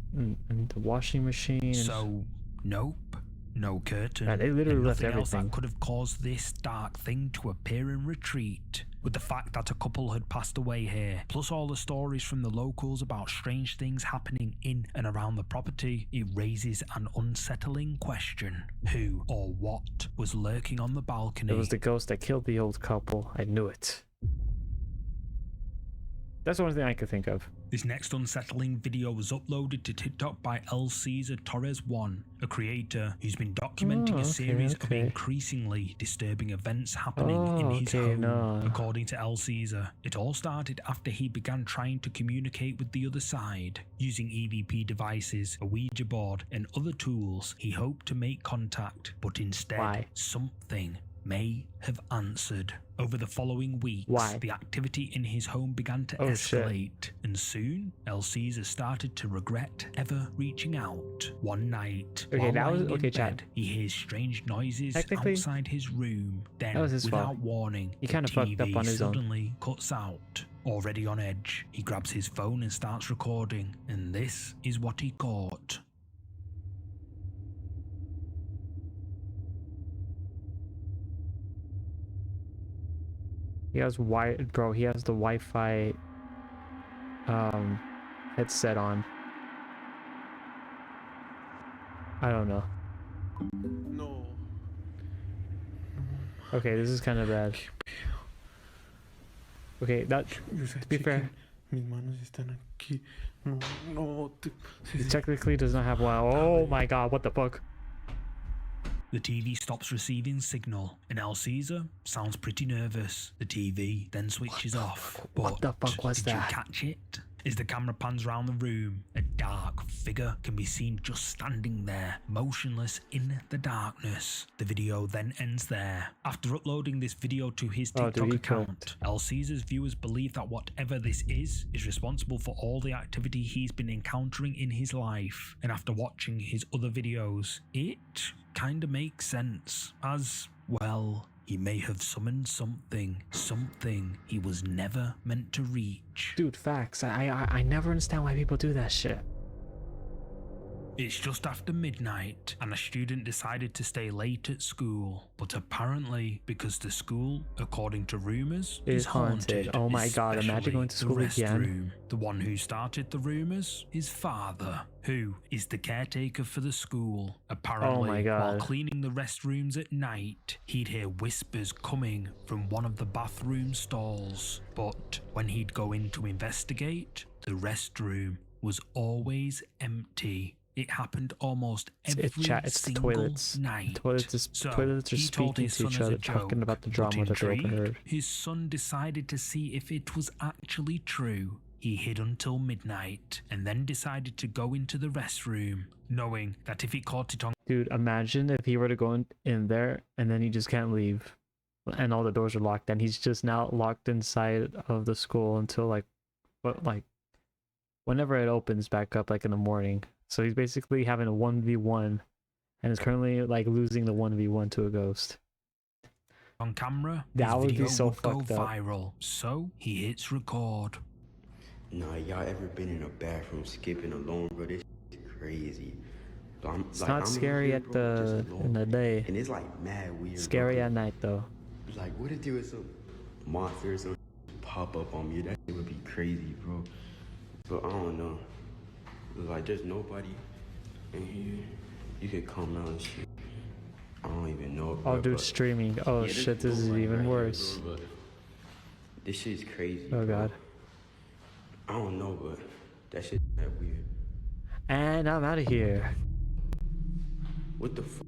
Speaker 1: the washing machine. And
Speaker 2: So, nope. No curtain.
Speaker 1: Yeah, they literally
Speaker 2: and
Speaker 1: left
Speaker 2: nothing else
Speaker 1: everything.
Speaker 2: that could have caused this dark thing to appear and retreat. With the fact that a couple had passed away here, plus all the stories from the locals about strange things happening in and around the property, it raises an unsettling question. Who or what was lurking on the balcony?
Speaker 1: it was the ghost that killed the old couple. I knew it. That's the only thing I could think of.
Speaker 2: This next unsettling video was uploaded to TikTok by El Cesar Torres 1, a creator who's been documenting a series of increasingly disturbing events happening in his home. According to El Cesar, it all started after he began trying to communicate with the other side. Using EVP devices, a Ouija board, and other tools, he hoped to make contact, but instead, something may have answered. Over the following weeks, the activity in his home began to escalate, and soon, El Cesar started to regret ever reaching out. One night, while lying in bed, he hears strange noises outside his room. Then, without warning,
Speaker 1: he kind of fucked up on his own.
Speaker 2: suddenly cuts out. Already on edge, he grabs his phone and starts recording, and this is what he caught.
Speaker 1: He has bro, he has the Wi-Fi headset on. I don't know.
Speaker 5: No.
Speaker 1: Okay, this is kind of bad. Okay, that to be fair,
Speaker 5: Mis manos están aquí. No, no.
Speaker 1: he technically does not have one. Oh my god, what the fuck?
Speaker 2: The TV stops receiving signal, and El Cesar sounds pretty nervous. The TV then switches off. But
Speaker 1: what the fuck was
Speaker 2: did
Speaker 1: that?
Speaker 2: you catch it? As the camera pans round the room, a dark figure can be seen just standing there, motionless in the darkness. The video then ends there. After uploading this video to his TikTok account, El Cesar's viewers believe that whatever this is responsible for all the activity he's been encountering in his life. And after watching his other videos, it kinda makes sense, as, well, he may have summoned something he was never meant to reach.
Speaker 1: Dude, facts. I never understand why people do that shit.
Speaker 2: It's just after midnight and a student decided to stay late at school, but apparently because the school, according to rumors, is haunted.
Speaker 1: Oh my god, imagine going to school
Speaker 2: the
Speaker 1: again.
Speaker 2: restroom. The one who started the rumors, his father, who is the caretaker for the school. Apparently,
Speaker 1: Oh my god.
Speaker 2: while cleaning the restrooms at night, he'd hear whispers coming from one of the bathroom stalls. But when he'd go in to investigate, the restroom was always empty. It happened almost every
Speaker 1: It's the
Speaker 2: single
Speaker 1: toilets.
Speaker 2: night.
Speaker 1: Toilets are
Speaker 2: he told
Speaker 1: speaking
Speaker 2: his
Speaker 1: to
Speaker 2: son
Speaker 1: each
Speaker 2: as a
Speaker 1: other, talking
Speaker 2: joke,
Speaker 1: about the
Speaker 2: but
Speaker 1: drama that they
Speaker 2: intrigued,
Speaker 1: overheard.
Speaker 2: his son decided to see if it was actually true. He hid until midnight and then decided to go into the restroom, knowing that if he caught it on
Speaker 1: Dude, imagine if he were to go in there and then he just can't leave, and all the doors are locked, and he's just now locked inside of the school until like whenever it opens back up, like in the morning. So he's basically having a 1v1 and is currently like losing the 1v1 to a ghost.
Speaker 2: on camera,
Speaker 1: That
Speaker 2: his
Speaker 1: would be
Speaker 2: video
Speaker 1: so
Speaker 2: would go
Speaker 1: fucked up.
Speaker 2: viral. So he hits record.
Speaker 9: Nah, y'all ever been in a bathroom skipping alone, bro? This is crazy.
Speaker 1: It's not scary at in the day.
Speaker 9: And it's like mad weird.
Speaker 1: Scary
Speaker 9: bro.
Speaker 1: at night though.
Speaker 9: Like, what if there was some monster or something pop up on me? That shit would be crazy, bro. But I don't know. Like, there's nobody in here. You could come out and shit. I don't even know. Bro,
Speaker 1: I'll do
Speaker 9: but
Speaker 1: streaming. Oh
Speaker 9: yeah,
Speaker 1: shit, this is
Speaker 9: nobody
Speaker 1: even
Speaker 9: right here,
Speaker 1: worse.
Speaker 9: bro, but this shit's crazy.
Speaker 1: Oh
Speaker 9: bro.
Speaker 1: god.
Speaker 9: I don't know, but that shit that weird.
Speaker 1: And I'm out of here.
Speaker 9: What the fuck?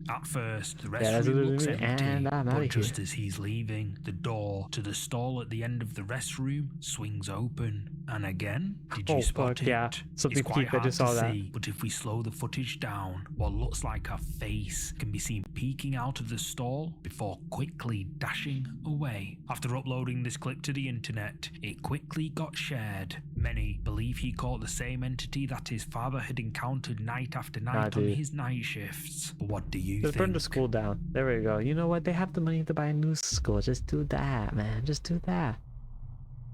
Speaker 2: At first, the
Speaker 1: Yeah, that's
Speaker 2: restroom
Speaker 1: literally
Speaker 2: looks
Speaker 1: me,
Speaker 2: empty,
Speaker 1: and I'm outta
Speaker 2: but just
Speaker 1: here.
Speaker 2: as he's leaving, the door to the stall at the end of the restroom swings open. And again, did you
Speaker 1: Oh,
Speaker 2: spot
Speaker 1: fuck,
Speaker 2: it?
Speaker 1: yeah. Something
Speaker 2: It's quite
Speaker 1: peeped, I
Speaker 2: hard
Speaker 1: just
Speaker 2: to
Speaker 1: saw that.
Speaker 2: see, but if we slow the footage down, what looks like a face can be seen peeking out of the stall before quickly dashing away. After uploading this clip to the internet, it quickly got shared. Many believe he caught the same entity that his father had encountered night after night on
Speaker 1: dude.
Speaker 2: his night shifts. But what do you
Speaker 1: Just
Speaker 2: think?
Speaker 1: burn the school down. There we go. You know what? They have the money to buy a new school. Just do that, man. Just do that.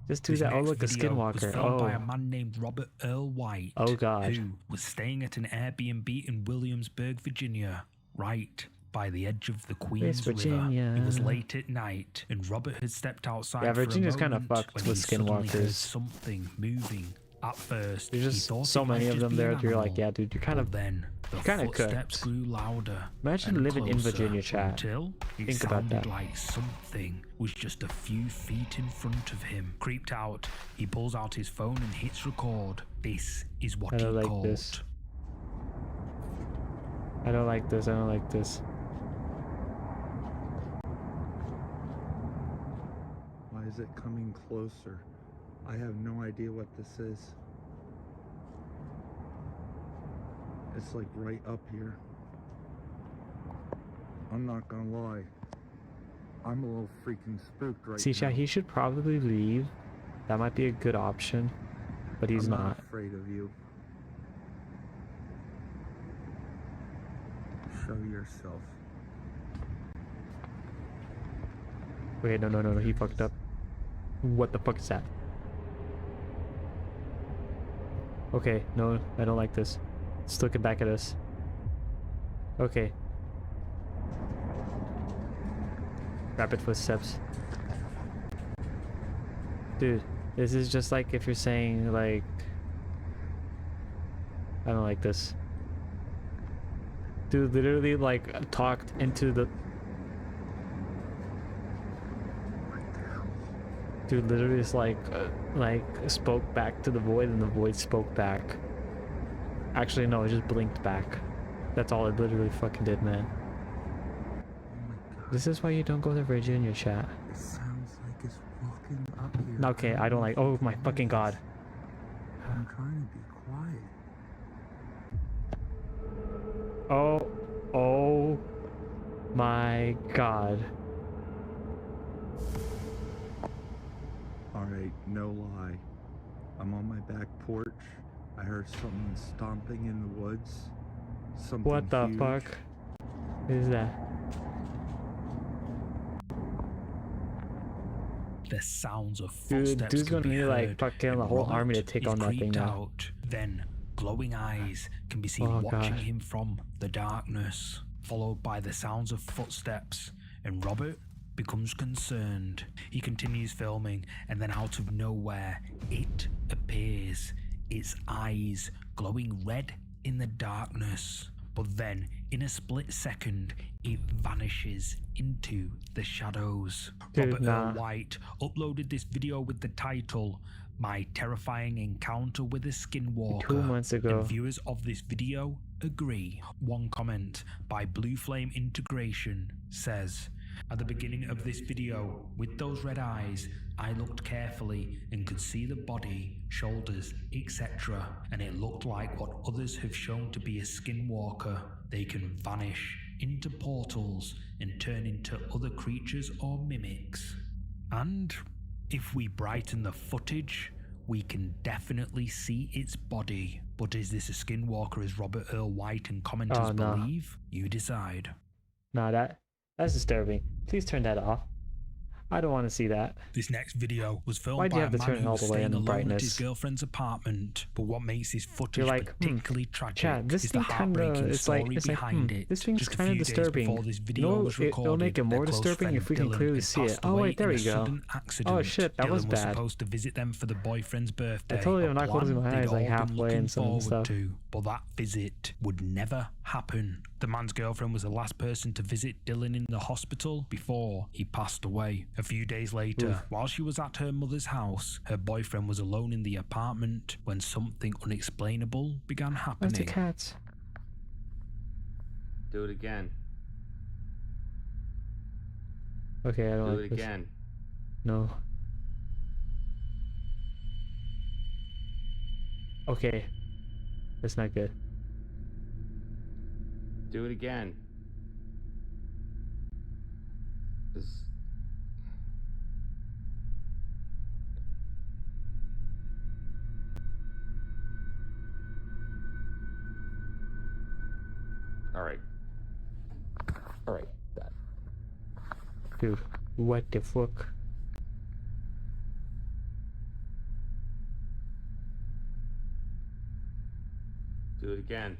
Speaker 1: Just do
Speaker 2: This
Speaker 1: that. Oh
Speaker 2: next
Speaker 1: look, a
Speaker 2: video was
Speaker 1: skinwalker.
Speaker 2: filmed by a
Speaker 1: Oh.
Speaker 2: man named Robert Earl White.
Speaker 1: Oh, God.
Speaker 2: Who was staying at an Airbnb in Williamsburg, Virginia, right by the edge of the Queens River.
Speaker 1: Virginia.
Speaker 2: It was late at night, and Robert had stepped outside.
Speaker 1: Yeah,
Speaker 2: for a
Speaker 1: Virginia's kinda
Speaker 2: moment
Speaker 1: fucked
Speaker 2: when
Speaker 1: with
Speaker 2: he suddenly heard
Speaker 1: skinwalkers.
Speaker 2: something moving. At first,
Speaker 1: There's
Speaker 2: he
Speaker 1: just
Speaker 2: thought
Speaker 1: so
Speaker 2: it might
Speaker 1: many of
Speaker 2: just
Speaker 1: them
Speaker 2: be
Speaker 1: there
Speaker 2: an
Speaker 1: that you're like,
Speaker 2: animal.
Speaker 1: yeah, dude, you're kind
Speaker 2: But
Speaker 1: of.
Speaker 2: then the
Speaker 1: kinda
Speaker 2: footsteps
Speaker 1: cooked.
Speaker 2: grew louder.
Speaker 1: Imagine
Speaker 2: and
Speaker 1: living in
Speaker 2: closer
Speaker 1: Virginia, chat.
Speaker 2: Until it
Speaker 1: Think about
Speaker 2: sounded
Speaker 1: that.
Speaker 2: like something was just a few feet in front of him. Creeped out, he pulls out his phone and hits record. This is what
Speaker 1: I
Speaker 2: he
Speaker 1: don't like
Speaker 2: caught.
Speaker 1: this. I don't like this. I don't like this.
Speaker 10: Why is it coming closer? I have no idea what this is. It's like right up here. I'm not gonna lie. I'm a little freaking spooked right
Speaker 1: See,
Speaker 10: now.
Speaker 1: chat, he should probably leave. That might be a good option, but he's
Speaker 10: I'm
Speaker 1: not.
Speaker 10: afraid of you. Show yourself.
Speaker 1: Wait, no, he fucked up. What the fuck is that? Okay, no, I don't like this. It's looking back at us. Okay. Rapid footsteps. Dude, this is just like if you're saying, like... I don't like this. Dude literally, like, talked into the... Dude literally just like spoke back to the void, and the void spoke back. Actually, no, it just blinked back. That's all it literally fucking did, man.
Speaker 10: Oh my god.
Speaker 1: This is why you don't go to Virginia, chat.
Speaker 10: It sounds like it's walking up here.
Speaker 1: Okay, I don't like. Oh my fucking god.
Speaker 10: I'm trying to be quiet.
Speaker 1: Oh my god.
Speaker 10: Alright, no lie. I'm on my back porch. I heard something stomping in the woods. Something
Speaker 1: What the
Speaker 10: huge.
Speaker 1: fuck is that?
Speaker 2: the sounds of
Speaker 1: Dude,
Speaker 2: footsteps
Speaker 1: dude's
Speaker 2: can
Speaker 1: gonna
Speaker 2: be
Speaker 1: need like
Speaker 2: heard,
Speaker 1: fucking
Speaker 2: and
Speaker 1: the whole
Speaker 2: Robert
Speaker 1: army to take
Speaker 2: is
Speaker 1: on that thing
Speaker 2: creeped
Speaker 1: now.
Speaker 2: out. Then glowing eyes can be seen
Speaker 1: Oh,
Speaker 2: watching
Speaker 1: gosh.
Speaker 2: him from the darkness, followed by the sounds of footsteps, and Robert becomes concerned. He continues filming, and then out of nowhere, it appears, its eyes glowing red in the darkness. But then, in a split second, it vanishes into the shadows.
Speaker 1: Dude,
Speaker 2: Robert
Speaker 1: nah.
Speaker 2: Earl White uploaded this video with the title, "My Terrifying Encounter with a Skinwalker."
Speaker 1: 2 months ago.
Speaker 2: And viewers of this video agree. One comment by Blue Flame Integration says, "At the beginning of this video, with those red eyes, I looked carefully and could see the body, shoulders, etc. And it looked like what others have shown to be a skinwalker. They can vanish into portals and turn into other creatures or mimics. And if we brighten the footage, we can definitely see its body. But is this a skinwalker as Robert Earl White and commenters
Speaker 1: Oh, no.
Speaker 2: believe? You decide."
Speaker 1: Nah, that's disturbing. Please turn that off. I don't want to see that.
Speaker 2: This next video was filmed
Speaker 1: Why'd you
Speaker 2: by a
Speaker 1: have to
Speaker 2: man
Speaker 1: turn it
Speaker 2: who
Speaker 1: all
Speaker 2: was
Speaker 1: the way
Speaker 2: staying
Speaker 1: in
Speaker 2: alone at
Speaker 1: brightness?
Speaker 2: his girlfriend's apartment. But what makes this footage
Speaker 1: You're like,
Speaker 2: particularly tragic
Speaker 1: Chad, this
Speaker 2: is the
Speaker 1: thing kinda,
Speaker 2: heartbreaking
Speaker 1: it's
Speaker 2: story
Speaker 1: like,
Speaker 2: behind it.
Speaker 1: this thing's
Speaker 2: Just a
Speaker 1: kind of
Speaker 2: few days
Speaker 1: disturbing.
Speaker 2: before this video
Speaker 1: You know,
Speaker 2: was
Speaker 1: it'll make it
Speaker 2: recorded,
Speaker 1: more
Speaker 2: their close
Speaker 1: disturbing
Speaker 2: friend
Speaker 1: if we can
Speaker 2: Dylan
Speaker 1: clearly
Speaker 2: had
Speaker 1: see it.
Speaker 2: passed
Speaker 1: Oh
Speaker 2: away
Speaker 1: wait, there
Speaker 2: in a
Speaker 1: you go.
Speaker 2: sudden accident.
Speaker 1: Oh shit, that
Speaker 2: Dylan
Speaker 1: was bad.
Speaker 2: supposed to visit them for the boyfriend's birthday.
Speaker 1: I told you
Speaker 2: a
Speaker 1: I'm not
Speaker 2: plan
Speaker 1: closing my
Speaker 2: they'd
Speaker 1: eyes like
Speaker 2: all been
Speaker 1: halfway
Speaker 2: looking
Speaker 1: and some
Speaker 2: forward
Speaker 1: stuff.
Speaker 2: to, but that visit would never happen. The man's girlfriend was the last person to visit Dylan in the hospital before he passed away. A few days later, while she was at her mother's house, her boyfriend was alone in the apartment when something unexplainable began
Speaker 1: Where's
Speaker 2: happening.
Speaker 1: the cats?
Speaker 9: Do it again.
Speaker 1: Okay, I don't
Speaker 9: Do
Speaker 1: like
Speaker 9: it
Speaker 1: this.
Speaker 9: again.
Speaker 1: No. Okay. That's not good.
Speaker 9: Do it again. This... Alright. Alright, that.
Speaker 1: Dude, what the fuck?
Speaker 9: Do it again.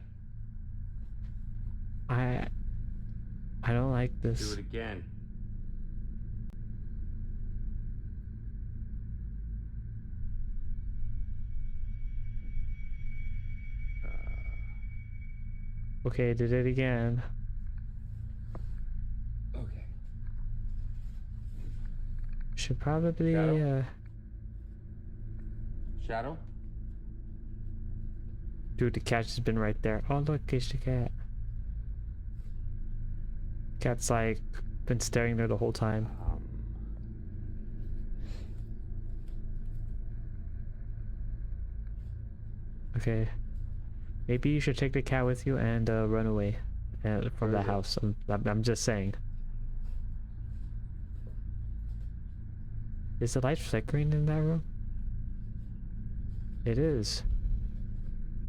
Speaker 1: I don't like this.
Speaker 9: Do it again.
Speaker 1: Okay, did it again.
Speaker 9: Okay.
Speaker 1: Should probably
Speaker 9: Shadow? Shadow?
Speaker 1: Dude, the cat has been right there. Oh look, it's the cat. Cat's like been staring there the whole time. Okay. Maybe you should take the cat with you and run away from the house. I'm just saying. Is the light flickering in that room? It is.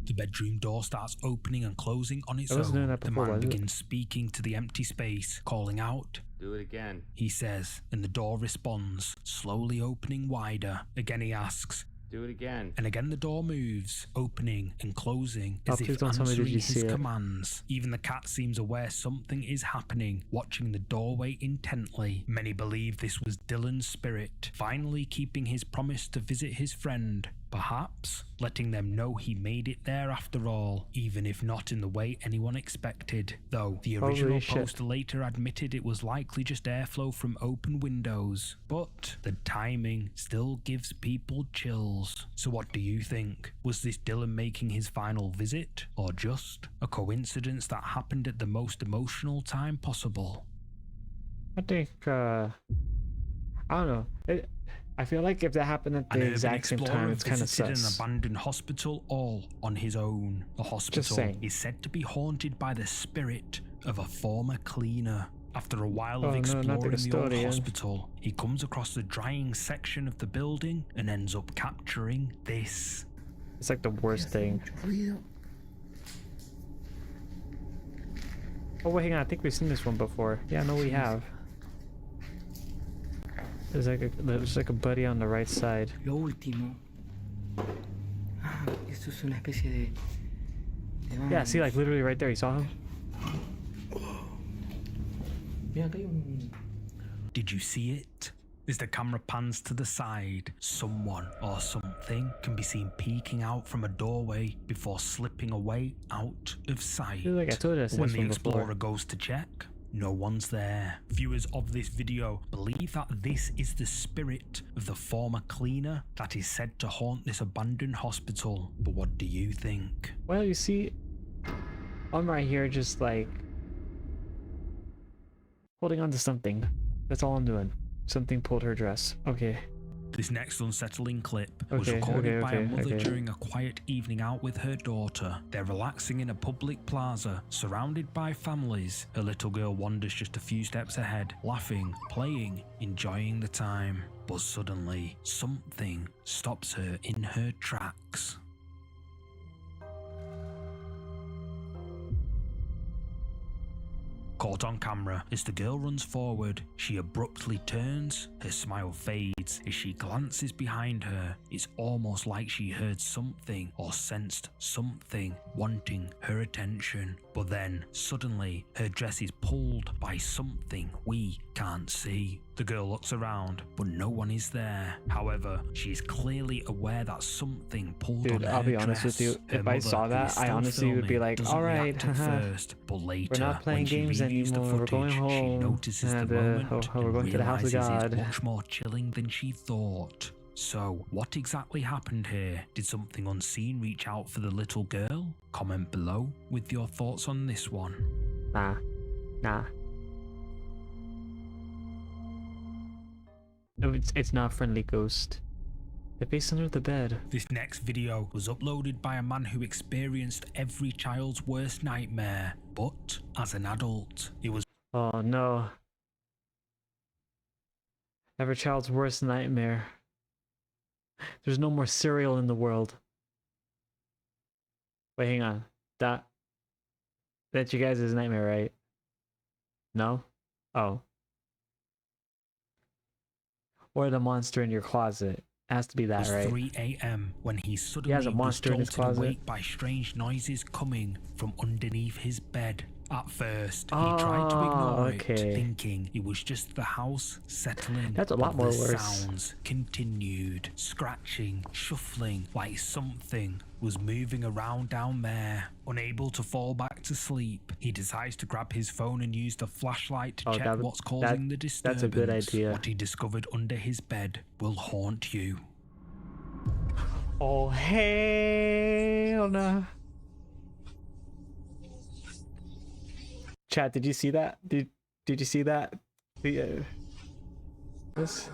Speaker 2: The bedroom door starts opening and closing on its
Speaker 1: I wasn't doing
Speaker 2: own.
Speaker 1: that
Speaker 2: The
Speaker 1: before,
Speaker 2: man
Speaker 1: was it?
Speaker 2: begins speaking to the empty space, calling out.
Speaker 9: Do it again.
Speaker 2: He says, and the door responds, slowly opening wider. Again he asks,
Speaker 9: Do it again.
Speaker 2: and again the door moves, opening and closing
Speaker 1: Oh,
Speaker 2: as
Speaker 1: please
Speaker 2: if
Speaker 1: don't tell me, did
Speaker 2: answering
Speaker 1: you
Speaker 2: his
Speaker 1: see it?
Speaker 2: commands. Even the cat seems aware something is happening, watching the doorway intently. Many believe this was Dylan's spirit, finally keeping his promise to visit his friend. Perhaps letting them know he made it there after all, even if not in the way anyone expected. Though the
Speaker 1: Holy
Speaker 2: original
Speaker 1: shit.
Speaker 2: poster later admitted it was likely just airflow from open windows. But the timing still gives people chills. So what do you think? Was this Dylan making his final visit? Or just a coincidence that happened at the most emotional time possible?
Speaker 1: I think, I don't know. I feel like if that happened at
Speaker 2: An
Speaker 1: the
Speaker 2: urban
Speaker 1: exact same time,
Speaker 2: explorer
Speaker 1: it's kind of
Speaker 2: visited
Speaker 1: sus.
Speaker 2: an abandoned hospital all on his own. The hospital
Speaker 1: saying.
Speaker 2: is said to be haunted by the spirit of a former cleaner. After a while
Speaker 1: Oh,
Speaker 2: of
Speaker 1: no, not the
Speaker 2: exploring the old
Speaker 1: custodian.
Speaker 2: hospital, he comes across the drying section of the building and ends up capturing this.
Speaker 1: It's like the worst thing. Oh wait, hang on. I think we've seen this one before. Yeah, no, we have. There's like a buddy on the right side.
Speaker 8: Lo último. Ah, esto es una especie de
Speaker 1: Yeah, see, like literally right there. You saw him?
Speaker 8: Mira, acá hay un...
Speaker 2: Did you see it? As the camera pans to the side, someone or something can be seen peeking out from a doorway before slipping away out of sight.
Speaker 1: Feel like I told you I've seen
Speaker 2: When
Speaker 1: this
Speaker 2: the
Speaker 1: one
Speaker 2: explorer
Speaker 1: before.
Speaker 2: goes to check, no one's there. Viewers of this video believe that this is the spirit of the former cleaner that is said to haunt this abandoned hospital. But what do you think?
Speaker 1: Well, you see, I'm right here just like holding on to something. That's all I'm doing. Something pulled her dress. Okay.
Speaker 2: This next unsettling clip was
Speaker 1: Okay,
Speaker 2: recorded by a
Speaker 1: okay,
Speaker 2: mother
Speaker 1: okay.
Speaker 2: during a quiet evening out with her daughter. They're relaxing in a public plaza, surrounded by families. Her little girl wanders just a few steps ahead, laughing, playing, enjoying the time. But suddenly, something stops her in her tracks. Caught on camera, as the girl runs forward, she abruptly turns, her smile fades. As she glances behind her, it's almost like she heard something or sensed something wanting her attention. But then, suddenly, her dress is pulled by something we can't see. The girl looks around, but no one is there. However, she is clearly aware that something pulled on
Speaker 1: Dude,
Speaker 2: her
Speaker 1: I'll be honest with
Speaker 2: dress.
Speaker 1: you.
Speaker 2: Her
Speaker 1: If I
Speaker 2: mother,
Speaker 1: saw
Speaker 2: who
Speaker 1: that,
Speaker 2: is
Speaker 1: I
Speaker 2: still
Speaker 1: honestly would be
Speaker 2: filming,
Speaker 1: like,
Speaker 2: doesn't
Speaker 1: alright,
Speaker 2: react at
Speaker 1: haha.
Speaker 2: first, but later,
Speaker 1: We're not playing
Speaker 2: when she
Speaker 1: games
Speaker 2: reviews the
Speaker 1: anymore. We're going
Speaker 2: footage,
Speaker 1: home.
Speaker 2: she notices
Speaker 1: And,
Speaker 2: the moment
Speaker 1: we're
Speaker 2: and
Speaker 1: going to the house of
Speaker 2: realizes
Speaker 1: God.
Speaker 2: it's much more chilling than she thought. So, what exactly happened here? Did something unseen reach out for the little girl? Comment below with your thoughts on this one.
Speaker 1: Nah. No, it's not a friendly ghost. The face under the bed.
Speaker 2: This next video was uploaded by a man who experienced every child's worst nightmare, but as an adult, it was
Speaker 1: Oh no. Every child's worst nightmare. There's no more cereal in the world. Wait, hang on. That's you guys' nightmare, right? No? Oh. Or the monster in your closet. Has to be that,
Speaker 2: was
Speaker 1: right?
Speaker 2: 3 a.m. when he suddenly
Speaker 1: has a
Speaker 2: was
Speaker 1: monster in his
Speaker 2: jolted
Speaker 1: closet.
Speaker 2: awake by strange noises coming from underneath his bed. At first, he tried to ignore it, thinking it was just the house settling.
Speaker 1: That's a lot
Speaker 2: but
Speaker 1: more
Speaker 2: the
Speaker 1: worse.
Speaker 2: sounds continued, scratching, shuffling, like something was moving around down there. Unable to fall back to sleep, he decides to grab his phone and use the flashlight to check what's causing the disturbance.
Speaker 1: That's a good idea.
Speaker 2: What he discovered under his bed will haunt you.
Speaker 1: Oh, hell no. Chat, did you see that? Did you see that? This?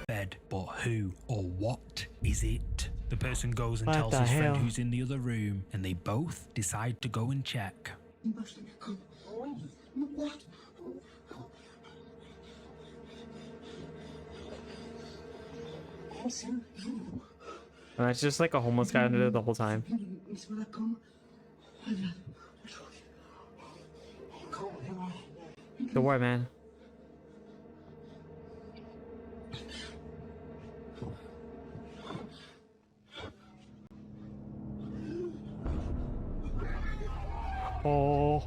Speaker 2: Bed, but who or what is it? The person goes and
Speaker 1: What
Speaker 2: tells
Speaker 1: the
Speaker 2: his
Speaker 1: hell?
Speaker 2: friend who's in the other room, and they both decide to go and check.
Speaker 1: And it's just like a homeless guy under there the whole time. Don't worry, man. Oh.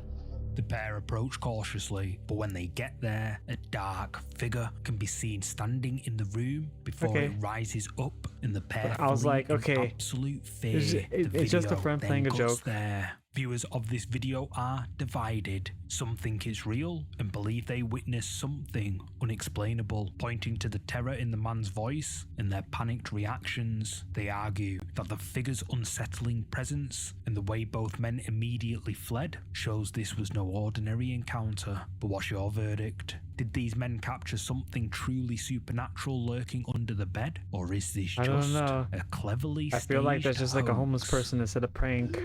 Speaker 2: The pair approach cautiously, but when they get there, a dark figure can be seen standing in the room before it rises up, and the pair
Speaker 1: I was
Speaker 2: flee
Speaker 1: like,
Speaker 2: in
Speaker 1: okay,
Speaker 2: absolute fear.
Speaker 1: it's just a friend playing a joke.
Speaker 2: There. Viewers of this video are divided. Some think it's real and believe they witnessed something unexplainable, pointing to the terror in the man's voice and their panicked reactions. They argue that the figure's unsettling presence and the way both men immediately fled shows this was no ordinary encounter. But what's your verdict? Did these men capture something truly supernatural lurking under the bed? Or is this
Speaker 1: I don't
Speaker 2: just
Speaker 1: know.
Speaker 2: a cleverly
Speaker 1: I feel like that's
Speaker 2: staged
Speaker 1: just like a homeless
Speaker 2: hoax?
Speaker 1: person instead of prank.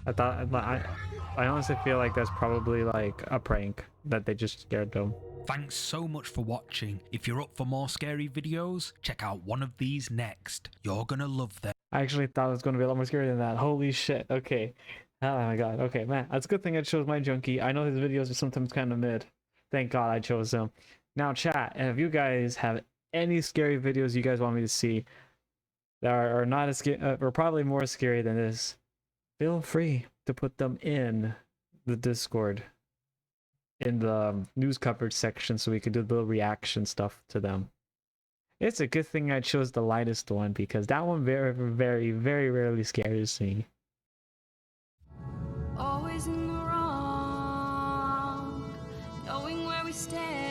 Speaker 1: I honestly feel like that's probably like a prank that they just scared them.
Speaker 2: Thanks so much for watching. If you're up for more scary videos, check out one of these next. You're gonna love them.
Speaker 1: I actually thought it was going to be a lot more scary than that. Holy shit. Okay. Oh my god. Okay, man. That's a good thing I chose my junkie. I know his videos are sometimes kind of mid. Thank God I chose him. Now, chat, if you guys have any scary videos you guys want me to see that are not as scary, or probably more scary than this, feel free to put them in the Discord, in the news coverage section, so we could do the little reaction stuff to them. It's a good thing I chose the lightest one, because that one very, very, very rarely scares me.
Speaker 11: Always in the wrong, knowing where we stand.